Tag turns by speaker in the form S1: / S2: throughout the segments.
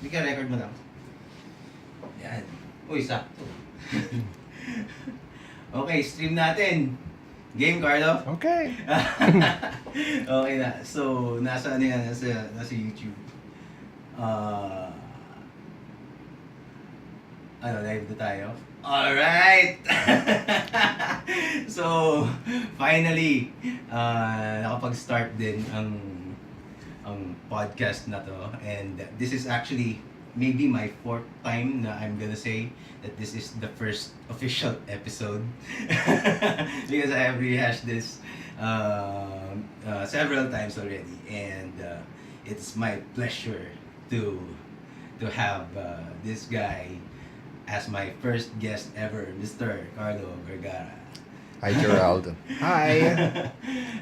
S1: Ika, record mo lang. Yan. Uy, sakto. Okay, stream natin. Game, Carlo?
S2: Okay.
S1: Okay na. So, nasa ano yan? Nasa YouTube. Live na tayo? Alright! So, finally, nakapag-start din ang podcast na to. And this is actually maybe my fourth time na I'm gonna say that this is the first official episode. Because I have rehashed this several times already. And it's my pleasure to have this guy as my first guest ever, Mr. Carlo Vergara.
S2: Hi, Gerald. Hi.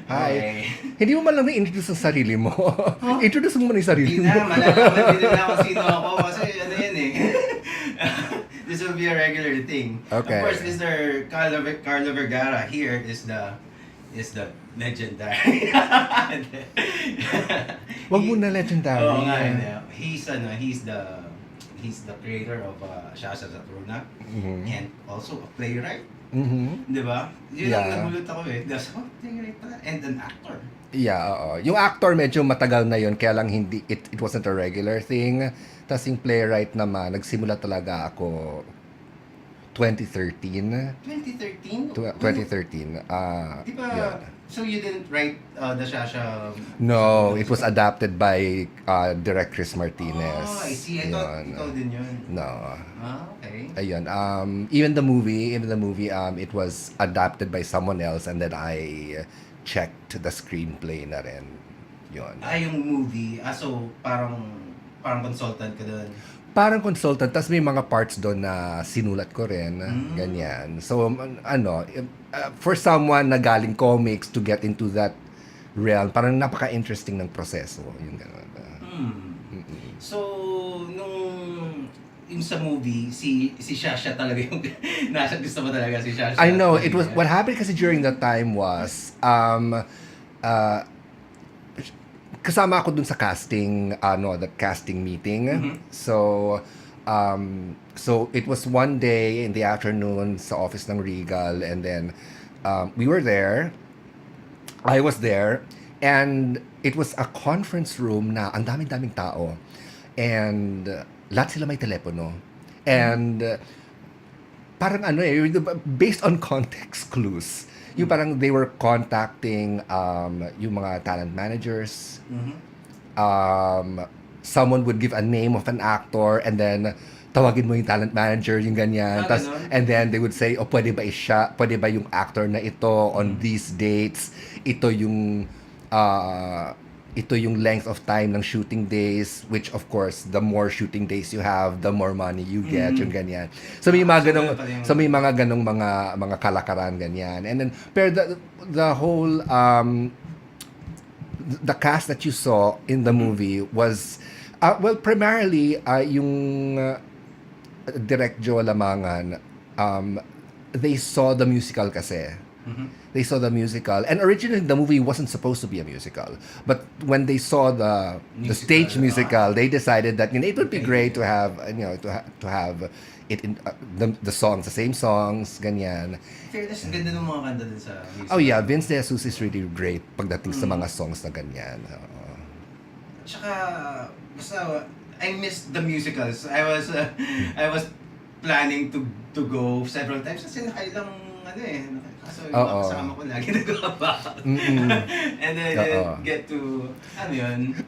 S2: Hi.
S1: Okay.
S2: Hindi mo man lang na-introduce ang sarili mo. Huh? Introduce mo man yung sarili
S1: Hindi
S2: mo.
S1: na, malalaman din na kung sino ako kasi ano yan eh. This will be a regular thing.
S2: Okay.
S1: Of course, Mr. Carlo Vergara here is the legendary.
S2: Wag mo na legendary.
S1: Oo nga, he's the creator of Zsa Zsa Zaturnnah and also a playwright.
S2: Mm-hmm.
S1: Di ba? Yun
S2: Yeah.
S1: ang nagulat ako eh. Playwright pala. And an actor.
S2: Yeah, oo. Yung actor medyo matagal na yun, kaya lang hindi, it wasn't a regular thing. Tapos yung playwright naman, nagsimula talaga ako 2013.
S1: 2013?
S2: 2013.
S1: Di ba,
S2: Yeah.
S1: so you didn't write the Zsa Zsa?
S2: No, it was adapted by Direct Chris Martinez.
S1: Oh, I see. I thought ikaw din yun.
S2: No.
S1: Okay.
S2: Ayun. Even the movie, it was adapted by someone else, and then I checked the screenplay na rin. Yun.
S1: Yung movie, so parang consultant ka doon.
S2: Parang consultant, tas may mga parts doon na sinulat ko rin, ganyan. So, for someone na galing comics to get into that realm, parang napaka-interesting ng proseso. Yung gano'n.
S1: So, yung sa movie, si Shasha talaga yung nasa gusto mo talaga si Shasha.
S2: I know, it was, what happened kasi during that time was, kasama ako dun sa casting, the casting meeting. So it was one day in the afternoon sa office ng Regal, and then we were there. I was there, and it was a conference room na ang daming tao. And lahat sila may telepono. And parang based on context clues, yung parang they were contacting yung mga talent managers. Someone would give a name of an actor, and then tawagin mo yung talent manager, yung ganyan. And then they would say, pwede ba yung actor na ito on these dates? Ito yung length of time ng shooting days, which of course, the more shooting days you have, the more money you get, yung ganyan. So may mga ganong mga kalakaran, ganyan. And then, pero the whole, the cast that you saw in the movie was, primarily, yung Direct Joe Lamangan, they saw the musical kasi. They saw the musical, and originally the movie wasn't supposed to be a musical. But when they saw the stage musical, they decided that it would be great to have to have it in the songs, the same songs, ganyan.
S1: Fairness, ganda ng mga kanta din sa musical.
S2: Oh yeah, Vince De Jesus is really great pagdating sa mga songs na ganyan.
S1: Tsaka, basta, I missed the musicals. I was planning to go several times kasi nakailang kaso yung mga kasama ko lagi nag-abak. And then I didn't get to,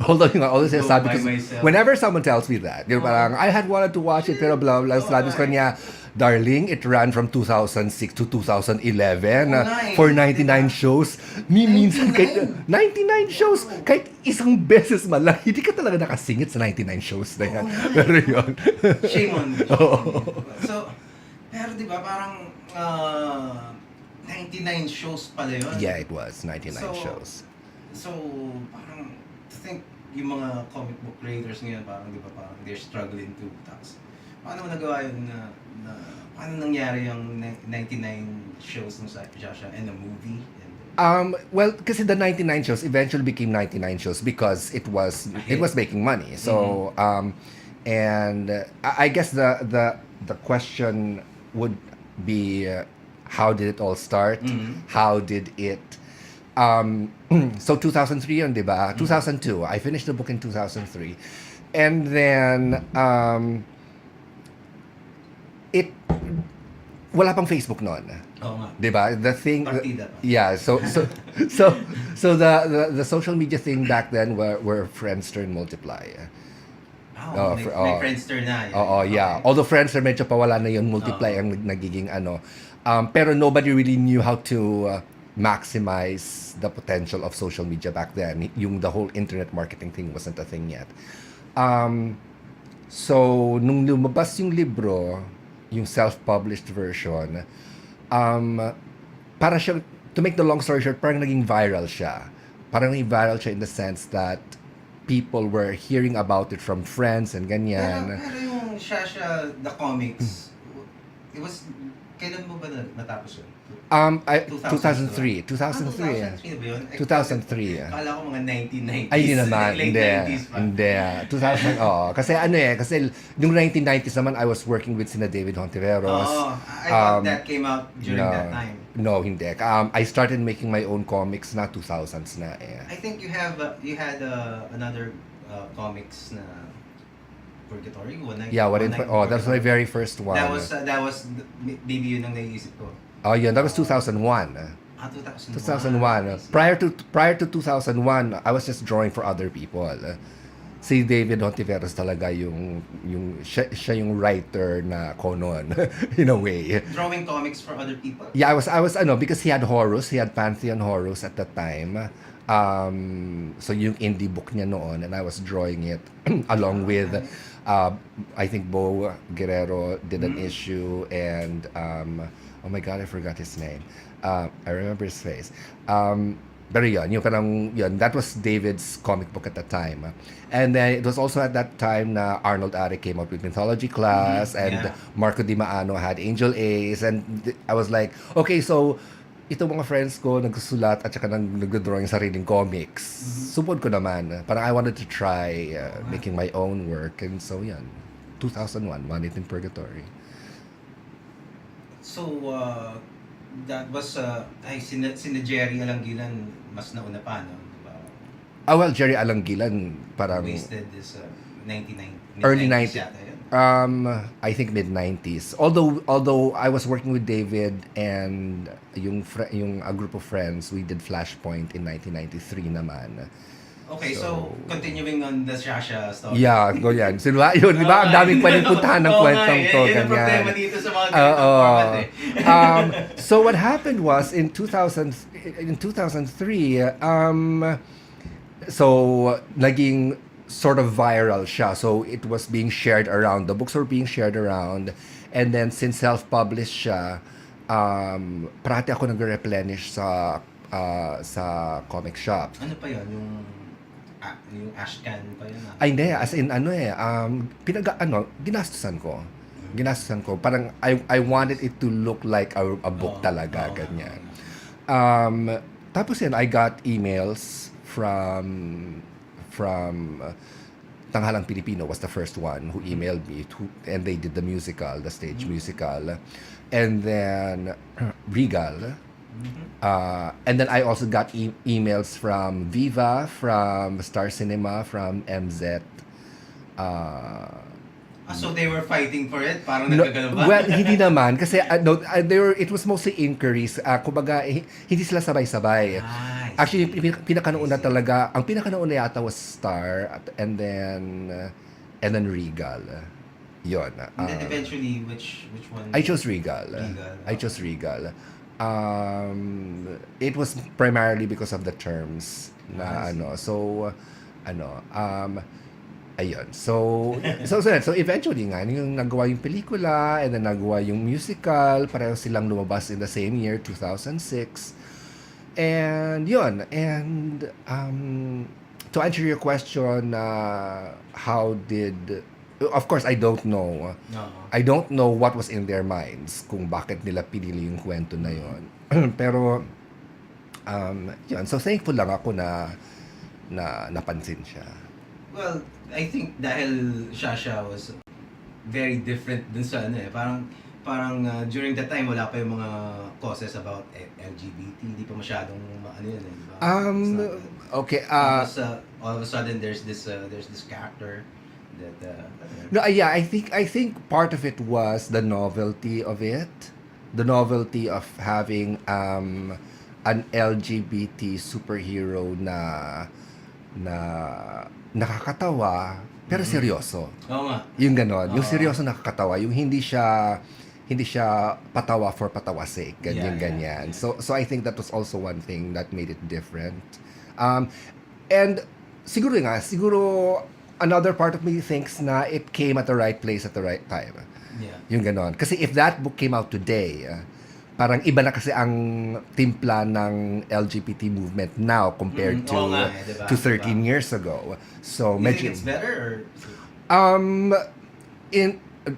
S2: Although yung always
S1: go
S2: sabi
S1: by
S2: ko,
S1: myself.
S2: whenever someone tells me that, yung parang, I had wanted to watch it, pero blah, blah, sabi ko niya, darling, it ran from 2006 to 2011 for 99 shows. Minsan, kahit 99 shows, kahit isang beses man lang, hindi ka talaga nakasingit sa 99 shows na yan. Pero yun.
S1: Shame on me. So, pero di ba parang 99 shows pala yun?
S2: Yeah, it was 99 shows.
S1: So, parang, I think yung mga comic book creators ngayon, parang di ba parang they're struggling to tax. Paano mo nagawa yun paano nangyari yung 99 shows ng Zsa Zsa and a movie?
S2: Well, kasi the 99 shows eventually became 99 shows because it was making money. So, And I guess the question would be, how did it all start? How did it so 2003 yun, di ba? 2002. I finished the book in 2003. And then it wala pang Facebook noon.
S1: Oo nga.
S2: 'Di ba? The thing
S1: Partida pa.
S2: yeah, so the social media thing back then were Friendster and Multiply.
S1: May Friendster na.
S2: Oo, yeah.
S1: Okay.
S2: Although Friendster medyo pawala na yun, Multiply ang nagiging ano. Pero nobody really knew how to maximize the potential of social media back then. The whole internet marketing thing wasn't a thing yet. So nung lumabas yung libro, yung self-published version, para siya, to make the long story short, parang naging viral siya. Parang naging viral siya in the sense that people were hearing about it from friends and ganyan.
S1: Pero yung Zsa Zsa, the comics, it was, kailan mo ba natapos yun?
S2: 2003. 2003.
S1: 2003 ba yun?
S2: 2003.
S1: Kala ko mga 1990s.
S2: Ay, hindi naman.
S1: Late
S2: Hindi.
S1: 90s pa.
S2: Hindi. 2000, oo. Kasi kasi yung 1990s naman, I was working with sina David Hontiveros.
S1: I thought that came out during that time.
S2: No, hindi. I started making my own comics na 2000s na eh.
S1: I think you had another comics na Purgatory.
S2: That was my very first one.
S1: That was maybe yun ang naiisip ko.
S2: Oh, yeah, that was 2001.
S1: 2001.
S2: 2001. Prior to 2001, I was just drawing for other people. Si David Hontiveros talaga siya yung writer na konon in a way.
S1: Drawing comics for other people?
S2: Yeah, I was because he had Horus, he had Pantheon Horus at that time. So yung indie book niya noon, and I was drawing it along with I think Bo Guerrero did an issue, and oh my God, I forgot his name. I remember his face. Pero that was David's comic book at that time. And then it was also at that time na Arnold Ari came out with Mythology Class, and Marco Di Maano had Angel Ace, and I was like, okay, so ito mga friends ko nagsusulat at saka nagdodrawing sariling comics. Supod ko naman. Parang I wanted to try making my own work, and so yan. 2001, One Night in Purgatory.
S1: So, that was, sina Jerry Alangilan mas nauna pa, no? Diba?
S2: Well, Jerry Alangilan, parang
S1: Wasted is 99,
S2: early
S1: 90s
S2: 90s.
S1: yata yun.
S2: I think mid-90s. Although I was working with David and yung a group of friends, we did Flashpoint in 1993 naman.
S1: Okay, so continuing on the Zsa Zsa story.
S2: Yeah, go yan. So, yun, di ba? Ang daming pwedeng puntahan ng kwentong to.
S1: Yan ang problema dito sa mga ganitong format eh.
S2: So what happened was in 2003, so naging sort of viral siya. So it was being shared around. The books were being shared around. And then since self-published siya, parati ako nag-replenish sa comic shop.
S1: Ano pa yun? Yung ashcan pa yun?
S2: Ay, hindi. As in, ginastusan ko. Parang, I wanted it to look like a book talaga, ganyan. Tapos yan, I got emails from Tanghalang Pilipino was the first one who emailed me, and they did the musical, the stage musical. And then, Regal. And then I also got emails from Viva, from Star Cinema, from MZ.
S1: So they were fighting for it? Parang nagkagano ba?
S2: Well, hindi naman. Kasi it was mostly inquiries. Kumbaga, hindi sila sabay-sabay. Actually, ang pinakanauna yata was Star, and then Regal. Yun.
S1: And then eventually, which one?
S2: I chose Regal. I chose Regal. It was primarily because of the terms na ayun. So eventually nga yung nagawa yung pelikula, and then nagawa yung musical, pareho silang lumabas in the same year, 2006. And yun, and to answer your question, of course, I don't know. I don't know what was in their minds kung bakit nila pinili yung kwento na yon. Pero, yun. So, thankful lang ako na napansin siya.
S1: Well, I think dahil Zsa Zsa was very different dun sa ano eh. Parang during that time wala pa yung mga causes about LGBT. Hindi pa masyadong ano yun eh, di ba? It's not,
S2: Okay.
S1: tapos all of a sudden there's this character that
S2: No, yeah, I think part of it was the novelty of it, the novelty of having an LGBT superhero na nakakatawa pero seryoso.
S1: Oo nga.
S2: Yung ganon, yung
S1: Oo.
S2: seryoso nakakatawa, yung hindi siya patawa for patawa sake, ganyan
S1: Yeah,
S2: ganyan.
S1: yeah.
S2: So I think that was also one thing that made it different. And siguro another part of me thinks na it came at the right place at the right time.
S1: Yeah.
S2: Yung ganon. Kasi if that book came out today, parang iba na kasi ang timpla ng LGBT movement now compared to
S1: Oo nga, diba?
S2: to 13 years ago. So
S1: You
S2: medyo
S1: think it's better or?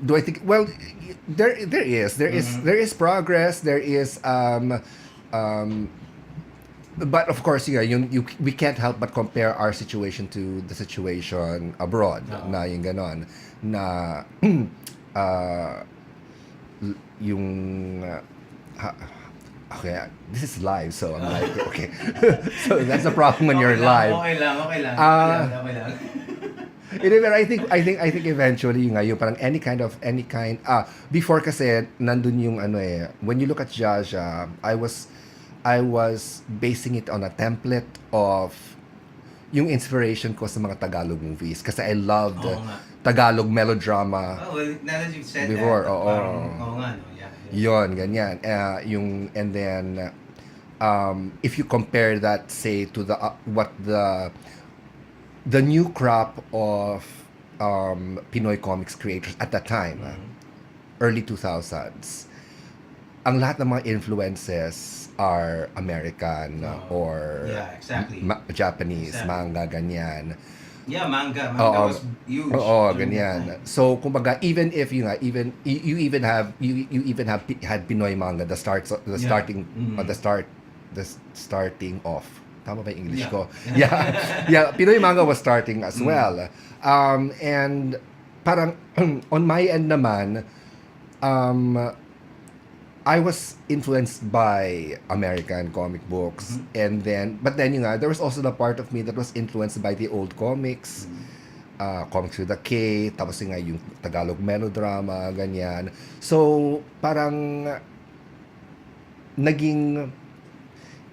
S2: do I think, well, there is progress, there is but of course, we can't help but compare our situation to the situation abroad.
S1: Oo.
S2: Na yung ganon na yung okay, this is live, so I'm like, okay. So that's the problem when you're live.
S1: Okay lang. Okay lang.
S2: But I think eventually yung parang any kind before kasi nandun yung when you look at Zsa Zsa, I was basing it on a template of yung inspiration ko sa mga Tagalog movies kasi I loved
S1: Oo nga.
S2: Tagalog melodrama
S1: Oh, well, now that you've said
S2: before.
S1: that,
S2: Oo.
S1: oo nga, no? Yeah.
S2: Yon, ganyan. And then if you compare that say to the new crop of Pinoy comics creators at that time, early 2000s, ang lahat ng mga influences are American or
S1: Yeah, exactly.
S2: Japanese,
S1: Exactly.
S2: manga, ganyan.
S1: Yeah, manga
S2: Oo.
S1: was huge.
S2: Oo,
S1: during
S2: ganyan.
S1: that time.
S2: So kumbaga even if you even had Pinoy manga the
S1: Yeah.
S2: starting
S1: Mhm.
S2: the starting off. Tama ba yung English
S1: Yeah.
S2: ko? Yeah, Pinoy manga was starting as well. And parang on my end naman I was influenced by American comic books, and but then there was also the part of me that was influenced by the old comics, comics with a K, tapos yung Tagalog melodrama, ganyan. So parang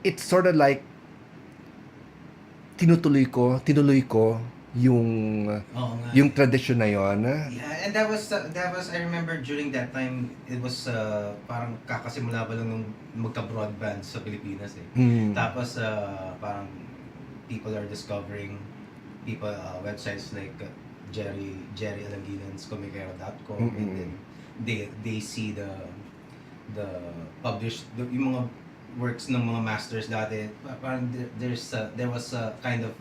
S2: it's sort of like tinuloy ko yung
S1: Oo nga.
S2: yung tradition na yon.
S1: Yeah, and that was I remember during that time it was parang kakasimula pa lang nung magka-broadband sa Pilipinas eh. Tapos parang people are discovering websites like Jerry Alanginan's Komikero.com, and then they see the published yung mga works ng mga masters dati. Parang there was a kind of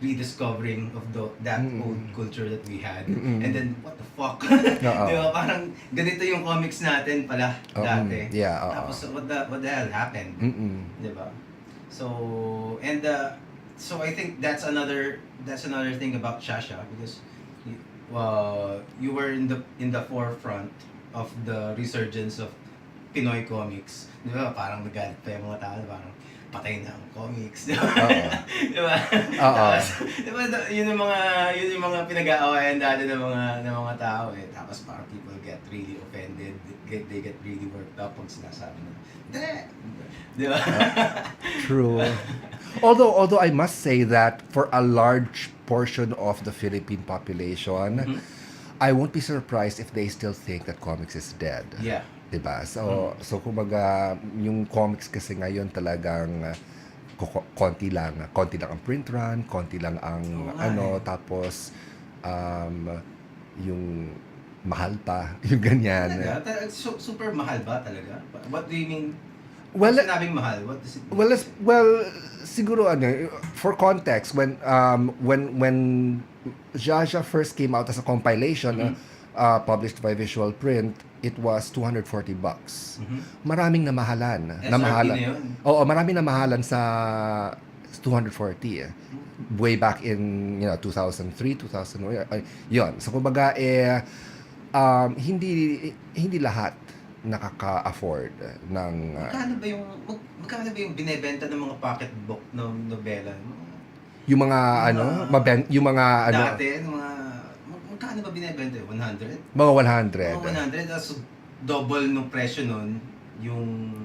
S1: rediscovering of that old culture that we had. And then, what the fuck? Di ba? Parang ganito yung comics natin pala dati.
S2: Yeah,
S1: Tapos, what the hell happened? Di ba? So, and so I think that's another thing about Zsa Zsa, because you were in the forefront of the resurgence of Pinoy comics. Di ba? Parang nagalit pa yung mga tao. Parang, patay na ang comics. Di ba? Diba? Tapos, diba, yun yung mga pinag-aawayan dati ng mga tao eh. Tapos parang people get really offended, they get really worked up pag sinasabi na, di ba?
S2: True. Although I must say that for a large portion of the Philippine population, I won't be surprised if they still think that comics is dead.
S1: Yeah.
S2: Diba? So kumbaga yung comics kasi ngayon talagang konti lang ang print run, konti lang ang tapos yung mahal pa, yung ganyan.
S1: Talaga? Super mahal ba talaga? What do you mean?
S2: Well,
S1: Sinabing mahal, what does it mean?
S2: well, siguro for context, when Zsa Zsa first came out as a compilation, published by Visual Print, it was $240. Maraming namahalan.
S1: SRP na yun.
S2: Oo, maraming namahalan sa It's 240. Way back in 2003, 2001. Yun. So kumbaga hindi lahat nakaka-afford ng
S1: magkano ba yung binebenta ng mga pocketbook ng nobela?
S2: yung mga yung mga
S1: Dati, magkano ba binebenta? 100?
S2: mga 100.
S1: Mga 100, so double nung presyo nun, yung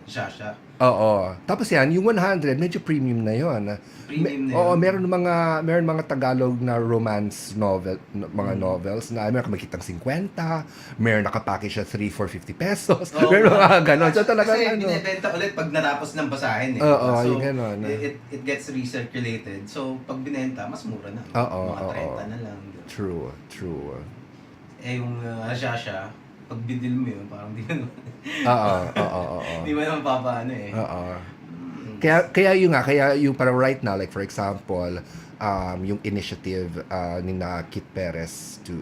S1: Zsa Zsa.
S2: Oo. Tapos yan, yung 100, medyo premium na yon.
S1: Premium na yun.
S2: Oo, meron mga Tagalog na romance novel, mga novels na meron ka makitang 50, meron nakapackage siya 3 for 50 pesos.
S1: Oo,
S2: meron mga ganon. So talaga
S1: kasi binebenta ulit pag natapos ng basahin eh.
S2: Oo,
S1: so,
S2: yung ganon.
S1: It gets recirculated. So, pag binenta, mas mura na.
S2: Oo,
S1: mga 30 na lang.
S2: True.
S1: Yung Zsa Zsa, pag binil mo yun, parang di mo
S2: Oo.
S1: di mo naman papaano eh.
S2: Oo. Kaya yung parang right now, like for example, yung initiative ni na Kit Perez to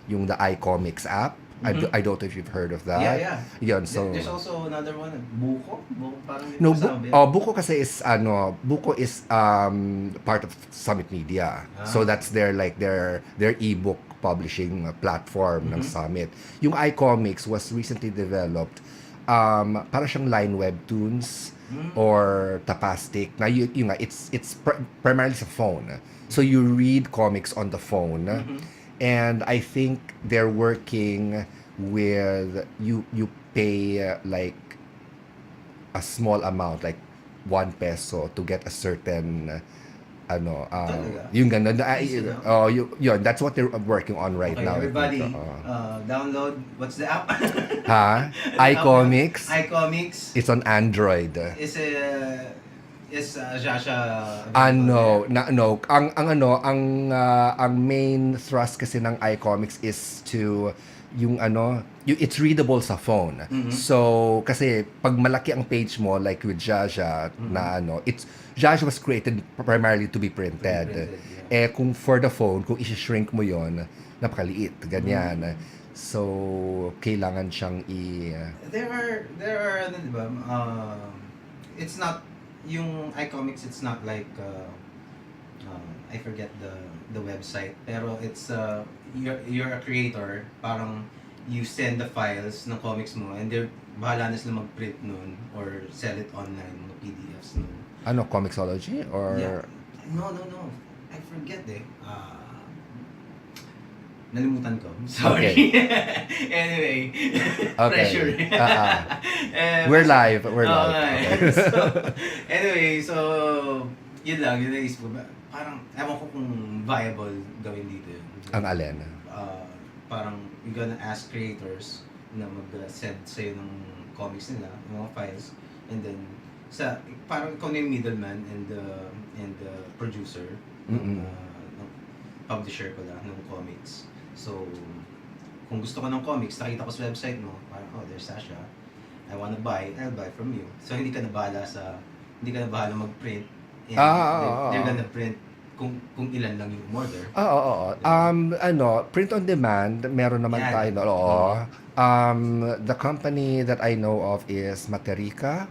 S2: yung the iComics app. I don't know if you've heard of that.
S1: Yeah.
S2: Yun, so
S1: There's also another one, Buko parang
S2: no, Buko kasi is Buko is part of Summit Media. So that's their ebook publishing platform ng Summit. Yung iComics was recently developed para siyang line webtoons or tapastic. Na yung it's primarily sa phone. So you read comics on the phone. And I think they're working with you pay like a small amount, like 1 peso to get a certain yung ganun. Yun, that's what they're working on right now.
S1: Everybody, download, what's the app?
S2: iComics.
S1: iComics.
S2: It's on Android.
S1: Is Zsa Zsa
S2: No. Ang main thrust kasi ng iComics is to it's readable sa phone. So kasi pag malaki ang page mo, like with Zsa Zsa Zsa Zsa was created primarily to be printed. Kung for the phone, kung i-shrink mo yon, napakaliit, ganyan. So kailangan siyang
S1: There are diba, it's not yung iComics, it's not like I forget the website, pero it's you're a creator, parang you send the files ng comics mo and they're bahala na sila mag-print nun or sell it online, mga PDFs nun.
S2: Comixology or
S1: No, I forget nalimutan ko. Sorry. Anyway, pressure.
S2: We're live.
S1: Okay. So, yun lang, yun naisip ko. Parang, ewan ko kung viable gawin dito yun.
S2: Ang alin?
S1: Parang, you're gonna ask creators na mag-send sa'yo ng comics nila, ng mga files, and then, parang ikaw na yung middleman and the producer, ng publisher pala, ng comics. So, kung gusto ko ng comics, nakita ko sa website mo, parang, there's Zsa Zsa, I wanna buy, I'll buy from you. So, hindi ka na bahala mag-print. They're gonna print kung ilan lang yung order.
S2: Print on demand, meron naman tayo. The company that I know of is Materica.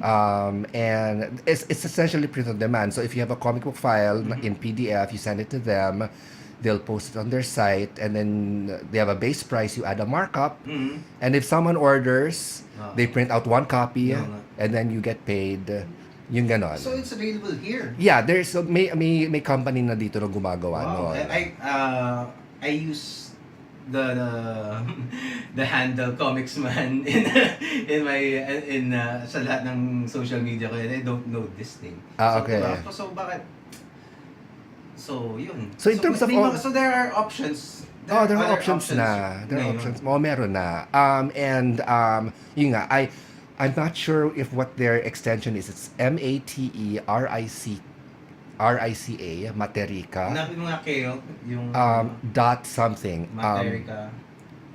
S2: And it's essentially print on demand. So if you have a comic book file in PDF, you send it to them. They'll post it on their site, and then they have a base price. You add a markup, and if someone orders, they print out 1 copy, and then you get paid. Yung ganon.
S1: So it's available here.
S2: Yeah, there's may company na dito na gumagawa noon.
S1: I use the handle komiksman in sa lahat ng social media ko, and I don't know this thing.
S2: Okay.
S1: So bakit? So yun.
S2: So in terms of
S1: so there are options.
S2: There are options na. There are options. Meron na. Yun nga, I'm not sure if what their extension is. It's MATERICA, Materica.
S1: Hanapin mo nga kayo yung
S2: dot something.
S1: Materica.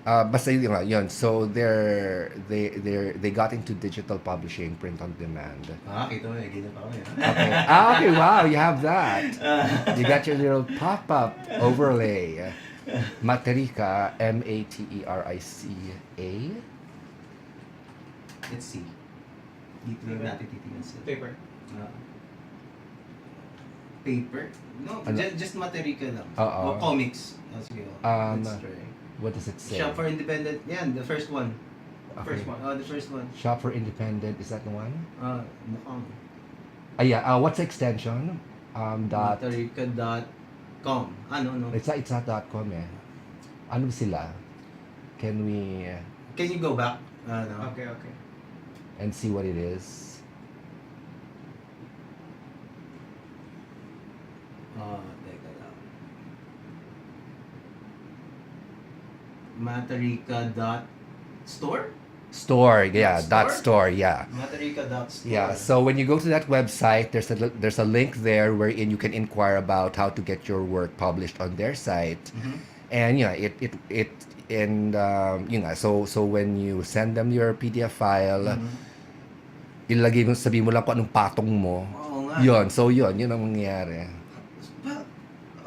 S2: Basta yun. So they got into digital publishing, print on demand.
S1: Kita mo, ganyan pa kami.
S2: Okay. Okay, wow, you have that. You got your little pop-up overlay. Materica, MATERICA.
S1: Let's see. Dito lang natin titingnan sa
S3: Paper.
S1: paper? No,
S2: Ano?
S1: just Materika lang.
S2: Oo.
S1: O comics. Oh, sige. Let's try.
S2: What does it say?
S1: Shop for Independent. Yan, the first one.
S2: Okay.
S1: First one. The first one.
S2: Shop for Independent, is that the one?
S1: Mukhang.
S2: What's the extension? Dot.
S1: Materika.com. No.
S2: It's not .com eh. Ano sila? Can we
S1: Can you go back? No.
S3: Okay.
S2: and see what it is?
S1: Teka lang. Materika.store?
S2: Store, yeah,
S1: Dot
S2: .store, yeah.
S1: Materika.store.
S2: Yeah, so when you go to that website, there's a link there wherein you can inquire about how to get your work published on their site.
S1: Mhm.
S2: And so when you send them your PDF file, ilagay mo, sabi mo lang kung anong patong mo.
S1: Oo nga.
S2: Yun ang mangyayari.
S1: Well,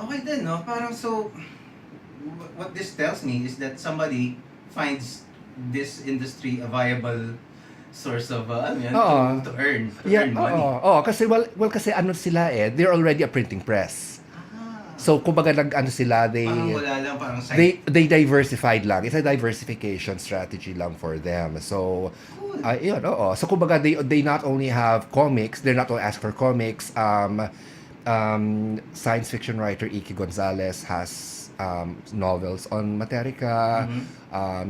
S1: okay din, no? Parang so, what this tells me is that somebody finds this industry a viable source of
S2: Oo.
S1: to earn money.
S2: Kasi kasi ano sila they're already a printing press. So kumbaga sila,
S1: Parang wala lang, parang side.
S2: they diversified lang. It's a diversification strategy lang for them. So
S1: Cool.
S2: So kumbaga they not only have comics, they're not only ask for comics. Science fiction writer Iki Gonzalez has novels on Materika.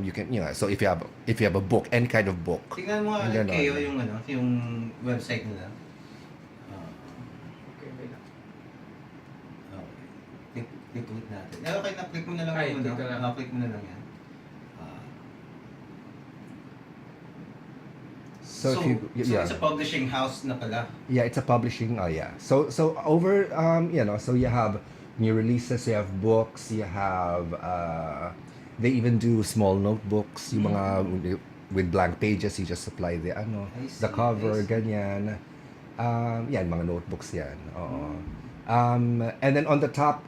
S2: You can so if you have a book, any kind of book.
S1: Tingnan mo nga
S2: Ganon.
S1: kayo yung website nila.
S3: Okay, wait lang.
S1: Click ulit natin. Okay, na-click mo na lang
S3: Ay,
S1: yung
S3: click ko lang.
S1: click mo na lang yan.
S2: So, if you,
S1: it's a publishing house na pala.
S2: Yeah, it's a publishing. So over so you have new releases, you have books, you have they even do small notebooks, yung mga with blank pages, you just supply the
S1: I see,
S2: the cover,
S1: I see.
S2: ganyan. Yan mga notebooks yan. Oo. And then on the top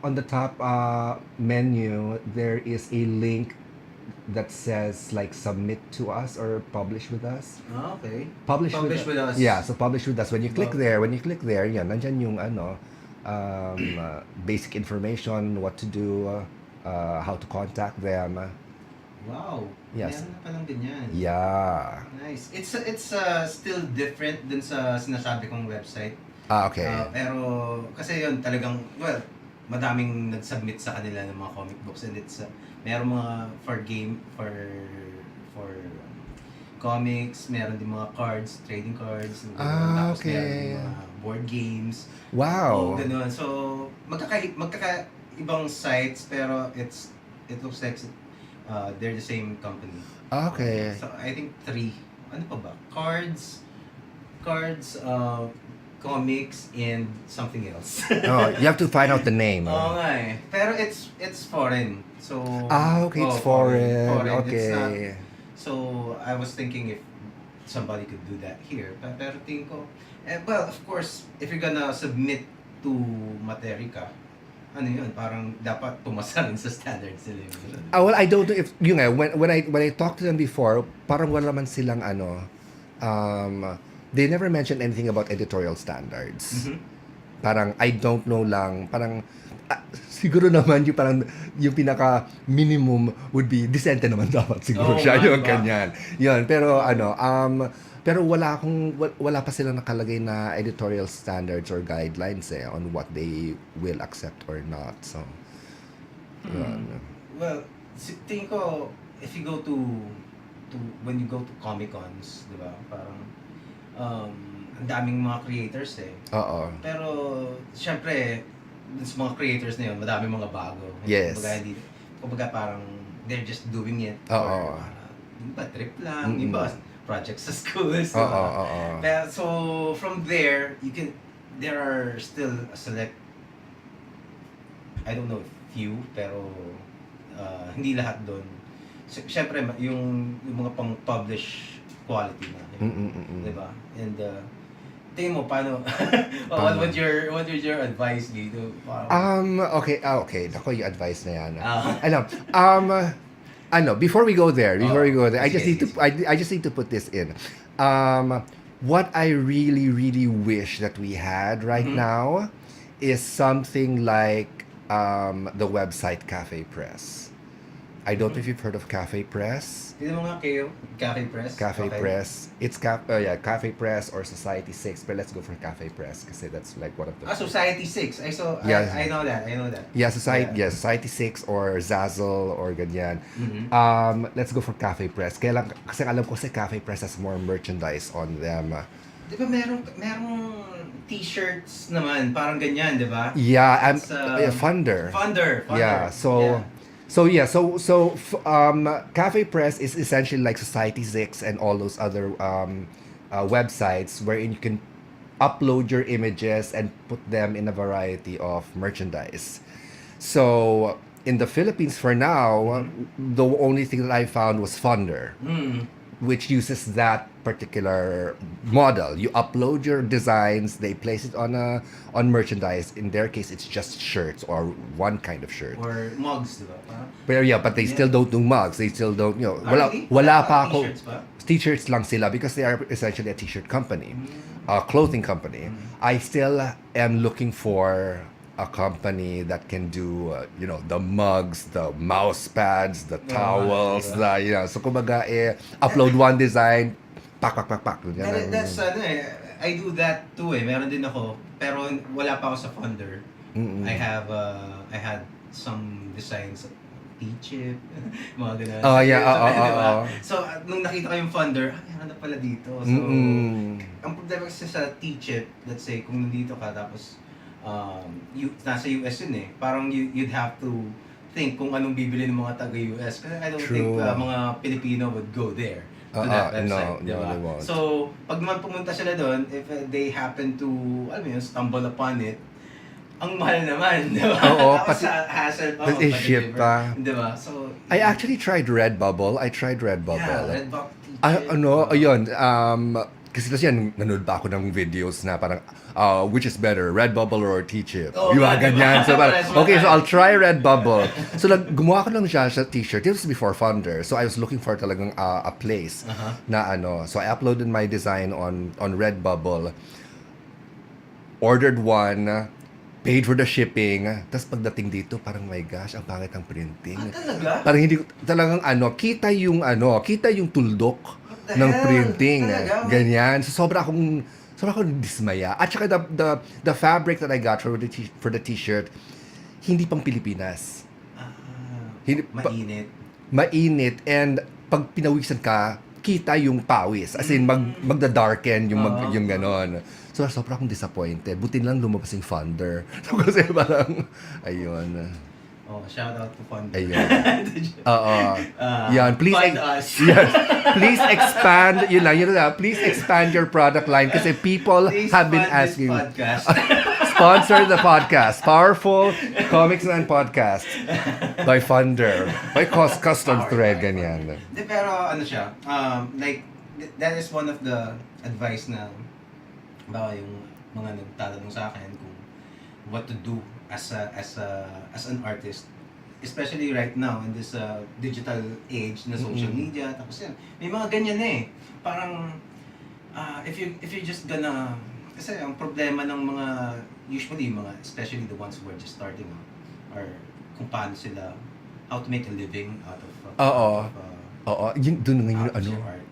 S2: menu there is a link that says like submit to us or publish with us.
S1: Okay.
S2: Publish
S1: with us.
S2: Yeah, so publish with us. When you click
S1: Wow.
S2: there, yan, nandyan yung basic information, what to do, how to contact them.
S1: Wow.
S2: Yes.
S1: Meron na palang ganyan.
S2: Yeah.
S1: Nice. It's still different dun sa sinasabi kong website.
S2: Okay.
S1: Pero kasi yun talagang madaming nag-submit sa kanila ng mga comic books, and it's meron mga for comics, meron din mga cards, trading cards, tapos
S2: Okay.
S1: meron din mga board games.
S2: Wow.
S1: Ganun. So magkakaibang sites, pero it looks like they're the same company.
S2: Okay.
S1: So I think 3. Ano pa ba? Cards, comics, and something else.
S2: You have to find out the name.
S1: Oo nga eh. Pero it's foreign. So
S2: Okay, it's foreign.
S1: It's
S2: Okay.
S1: not, so I was thinking if somebody could do that here. Pero tingin ko, well, of course, if you're gonna submit to Materika, ano yun, parang dapat pumasa rin sa standards nila yun.
S2: Well, I don't know if when I talked to them before, parang wala man silang they never mentioned anything about editorial standards. Parang I don't know lang, parang siguro naman yung pinaka minimum would be decente naman dapat siguro siya yung ganyan. Yun, pero pero wala pa silang nakalagay na editorial standards or guidelines on what they will accept or not. So yun.
S1: Well, tingin ko, if you go to when you go to Comic Cons, di ba? Parang ang daming mga creators
S2: Oo.
S1: Pero syempre, dun sa mga creators na yun, madaming mga bago.
S2: Yes.
S1: Kumbaga parang they're just doing it.
S2: Oo.
S1: Yung iba trip lang, yung iba projects sa schools.
S2: Oo.
S1: Pero, so from there, there are still a select, I don't know if few, pero hindi lahat doon. Syempre, yung mga pang-publish quality na. Diba? And tingin mo, paano? What would your advice be to?
S2: Okay. Nako, yung advice na yan. Before we go there, I just need to put this in. What I really, really wish that we had right now is something like the website Cafe Press. I don't know if you've heard of Cafe Press.
S1: Tignan mo nga kayo, Cafe Press.
S2: Cafe
S1: Okay.
S2: Press. It's Cafe Press or Society 6, but let's go for Cafe Press kasi that's like one of the...
S1: Society 6. I saw,
S2: Yeah.
S1: I know that.
S2: Yeah, Society 6 or Zazzle or ganyan. Let's go for Cafe Press. Kasi alam ko si Cafe Press has more merchandise on them.
S1: Di ba merong t-shirts naman, parang ganyan, di ba?
S2: Yeah, and
S1: It's,
S2: Funder.
S1: Funder.
S2: Yeah, Cafe Press is essentially like Society 6 and all those other websites wherein you can upload your images and put them in a variety of merchandise. So in the Philippines for now, the only thing that I found was Funder, which uses that particular model. You upload your designs, they place it on merchandise. In their case, it's just shirts or one kind of shirt.
S1: Or mugs, di ba? Parang,
S2: But they still don't do mugs. They still don't,
S1: really?
S2: wala pa ako.
S1: T-shirts ba?
S2: T-shirts lang sila because they are essentially a t-shirt company, a clothing company. I still am looking for a company that can do, the mugs, the mouse pads, the towels, so kumbaga, upload one design, pak.
S1: That's, I do that too I din ako, pero wala pa ako sa Funder. I had some designs of T-chip, mga ganun.
S2: Oh, yeah,
S1: Diba? So, nung nakita ko yung Funder, meron na pala dito. So, ang problema kasi sa T-chip, let's say, kung nandito ka, tapos, nasa US yun parang you'd have to think kung anong bibili ng mga taga-US. Kasi I don't think mga Pilipino would go there to that website.
S2: No, they won't.
S1: So, pag naman pumunta sila doon, if they happen to, stumble upon it, ang mahal naman, di ba?
S2: Oo,
S1: Tapos hassle pa.
S2: pati ship pa.
S1: Di ba? So,
S2: I actually tried Redbubble.
S1: yeah, Redbox
S2: Ayun. Kasi yan, nanood pa ako ng videos na parang, which is better, Redbubble or T-Chip?
S1: Oh,
S2: Yung mga ganyan. So parang,
S1: Redbubble.
S2: okay, so I'll try Redbubble. So gumawa ko lang siya sa T-shirt. This was before Funder. So I was looking for talagang a place na So I uploaded my design on Redbubble. Ordered one. Paid for the shipping. Tapos pagdating dito, parang my gosh, ang pangit ang printing.
S1: Talaga?
S2: Parang hindi talagang kita yung tuldok ng
S1: hell?
S2: printing.
S1: Talaga?
S2: Ganyan. So sobrang akong dismaya. At saka the fabric that I got for the t-shirt, hindi pang Pilipinas.
S1: Mainit.
S2: Mainit and pag pinawisan ka, kita yung pawis. As in, magda-darken yung ganon. So, sobrang akong disappointed. Buti lang lumabas yung Funder. So, kasi parang, ayun.
S1: Oh, shout out to Funder.
S2: Ayun. Yan, please.
S1: Find us.
S2: Yes. Please expand, please expand your product line kasi people
S1: Please
S2: have been
S1: fund this
S2: asking.
S1: podcast.
S2: Sponsor the podcast. Powerful Komiksman Podcast by Funder. By Custom Thread, ganyan.
S1: Pero siya, that is one of the advice na baka yung mga nagtatanong sa akin kung what to do as an artist, especially right now in this digital age na social media, tapos yan may mga ganyan parang if you just gonna, kasi ang problema ng mga usually especially the ones who are just starting out or kung paano sila how to make a living out of
S2: Yun dun yung
S1: art.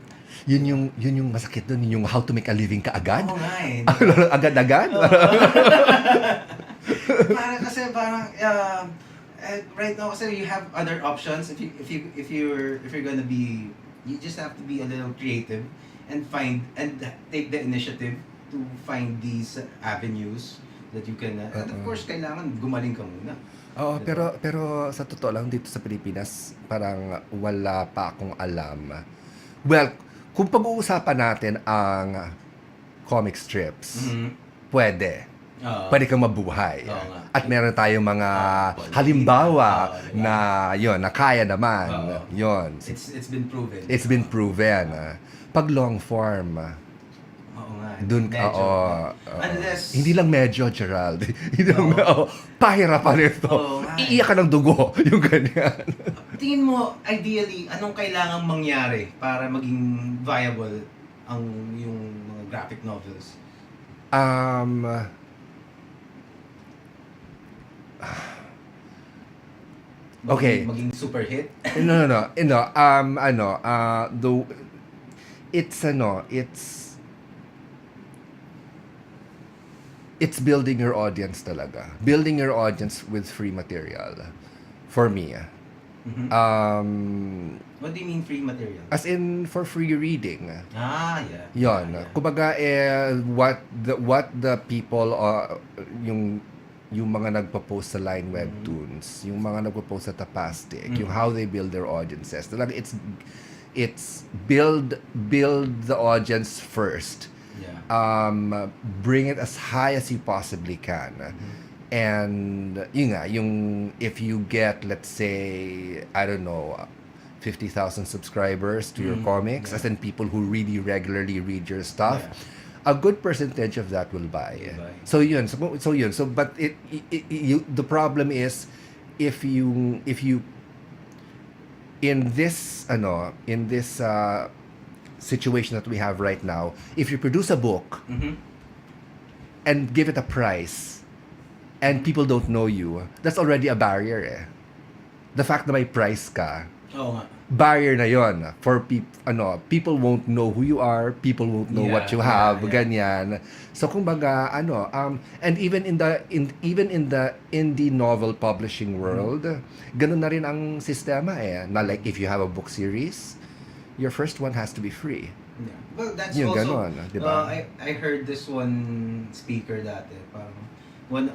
S2: Yun yung masakit doon, yung how to make a living kaagad.
S1: Oo nga
S2: Agad-agad?
S1: parang right now kasi you have other options if you're gonna be, you just have to be a little creative and take the initiative to find these avenues that you can and of course kailangan gumaling ka muna.
S2: Oo, pero sa totoo lang dito sa Pilipinas, parang wala pa akong alam. Well, kung pag-uusapan natin ang comic strips, pwede. Pwede kang mabuhay. At meron tayong mga halimbawa na kaya naman. Yun.
S1: It's been proven.
S2: It's been proven. Pag long form, dun
S1: unless
S2: hindi lang medyo, Gerald. Hindi lang pahirapan ito. Iiyak ka ng dugo, yung ganyan.
S1: Tingin mo, ideally, anong kailangang mangyari para maging viable yung mga graphic novels?
S2: Okay.
S1: Maging super hit?
S2: No. It's building your audience talaga. Building your audience with free material. For me.
S1: Mhm. What do you mean free material?
S2: As in, for free reading.
S1: Yeah.
S2: Yon.
S1: Yeah.
S2: Kumbaga, what the people, yung mga nagpo-post sa line webtoons, yung mga nagpo-post sa Tapastic, yung how they build their audiences. Talaga, it's build the audience first.
S1: Yeah.
S2: Bring it as high as you possibly can. And if you get, let's say, I don't know, 50,000 subscribers to your comics, as in people who really regularly read your stuff, a good percentage of that will buy. So yun. So but the problem is if you in this situation that we have right now, if you produce a book and give it a price and people don't know you, that's already a barrier eh. The fact na may price ka, barrier na yon for people won't know who you are, people won't know what you have, ganyan. So kumbaga and even in the indie novel publishing world, ganun na rin ang sistema eh, na like if you have a book series, your first one has to be free.
S1: Yeah. Well, that's
S2: yung
S1: also
S2: ganon, diba?
S1: I heard this one speaker dati, parang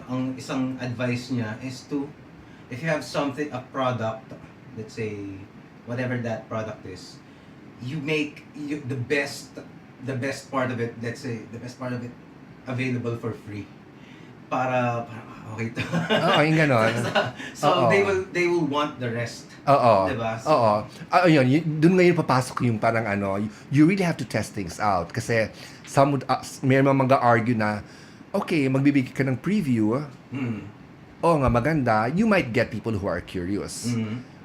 S1: ang isang advice niya is to, if you have a product, let's say whatever that product is, you make the best part of it, let's say the best part of it available for free, para okay to.
S2: Yung ganon.
S1: So they will want the rest. Diba?
S2: So, doon ngayon papasok yung parang you really have to test things out kasi may mga mag-argue na okay, magbibigay ka ng preview, nga maganda, you might get people who are curious.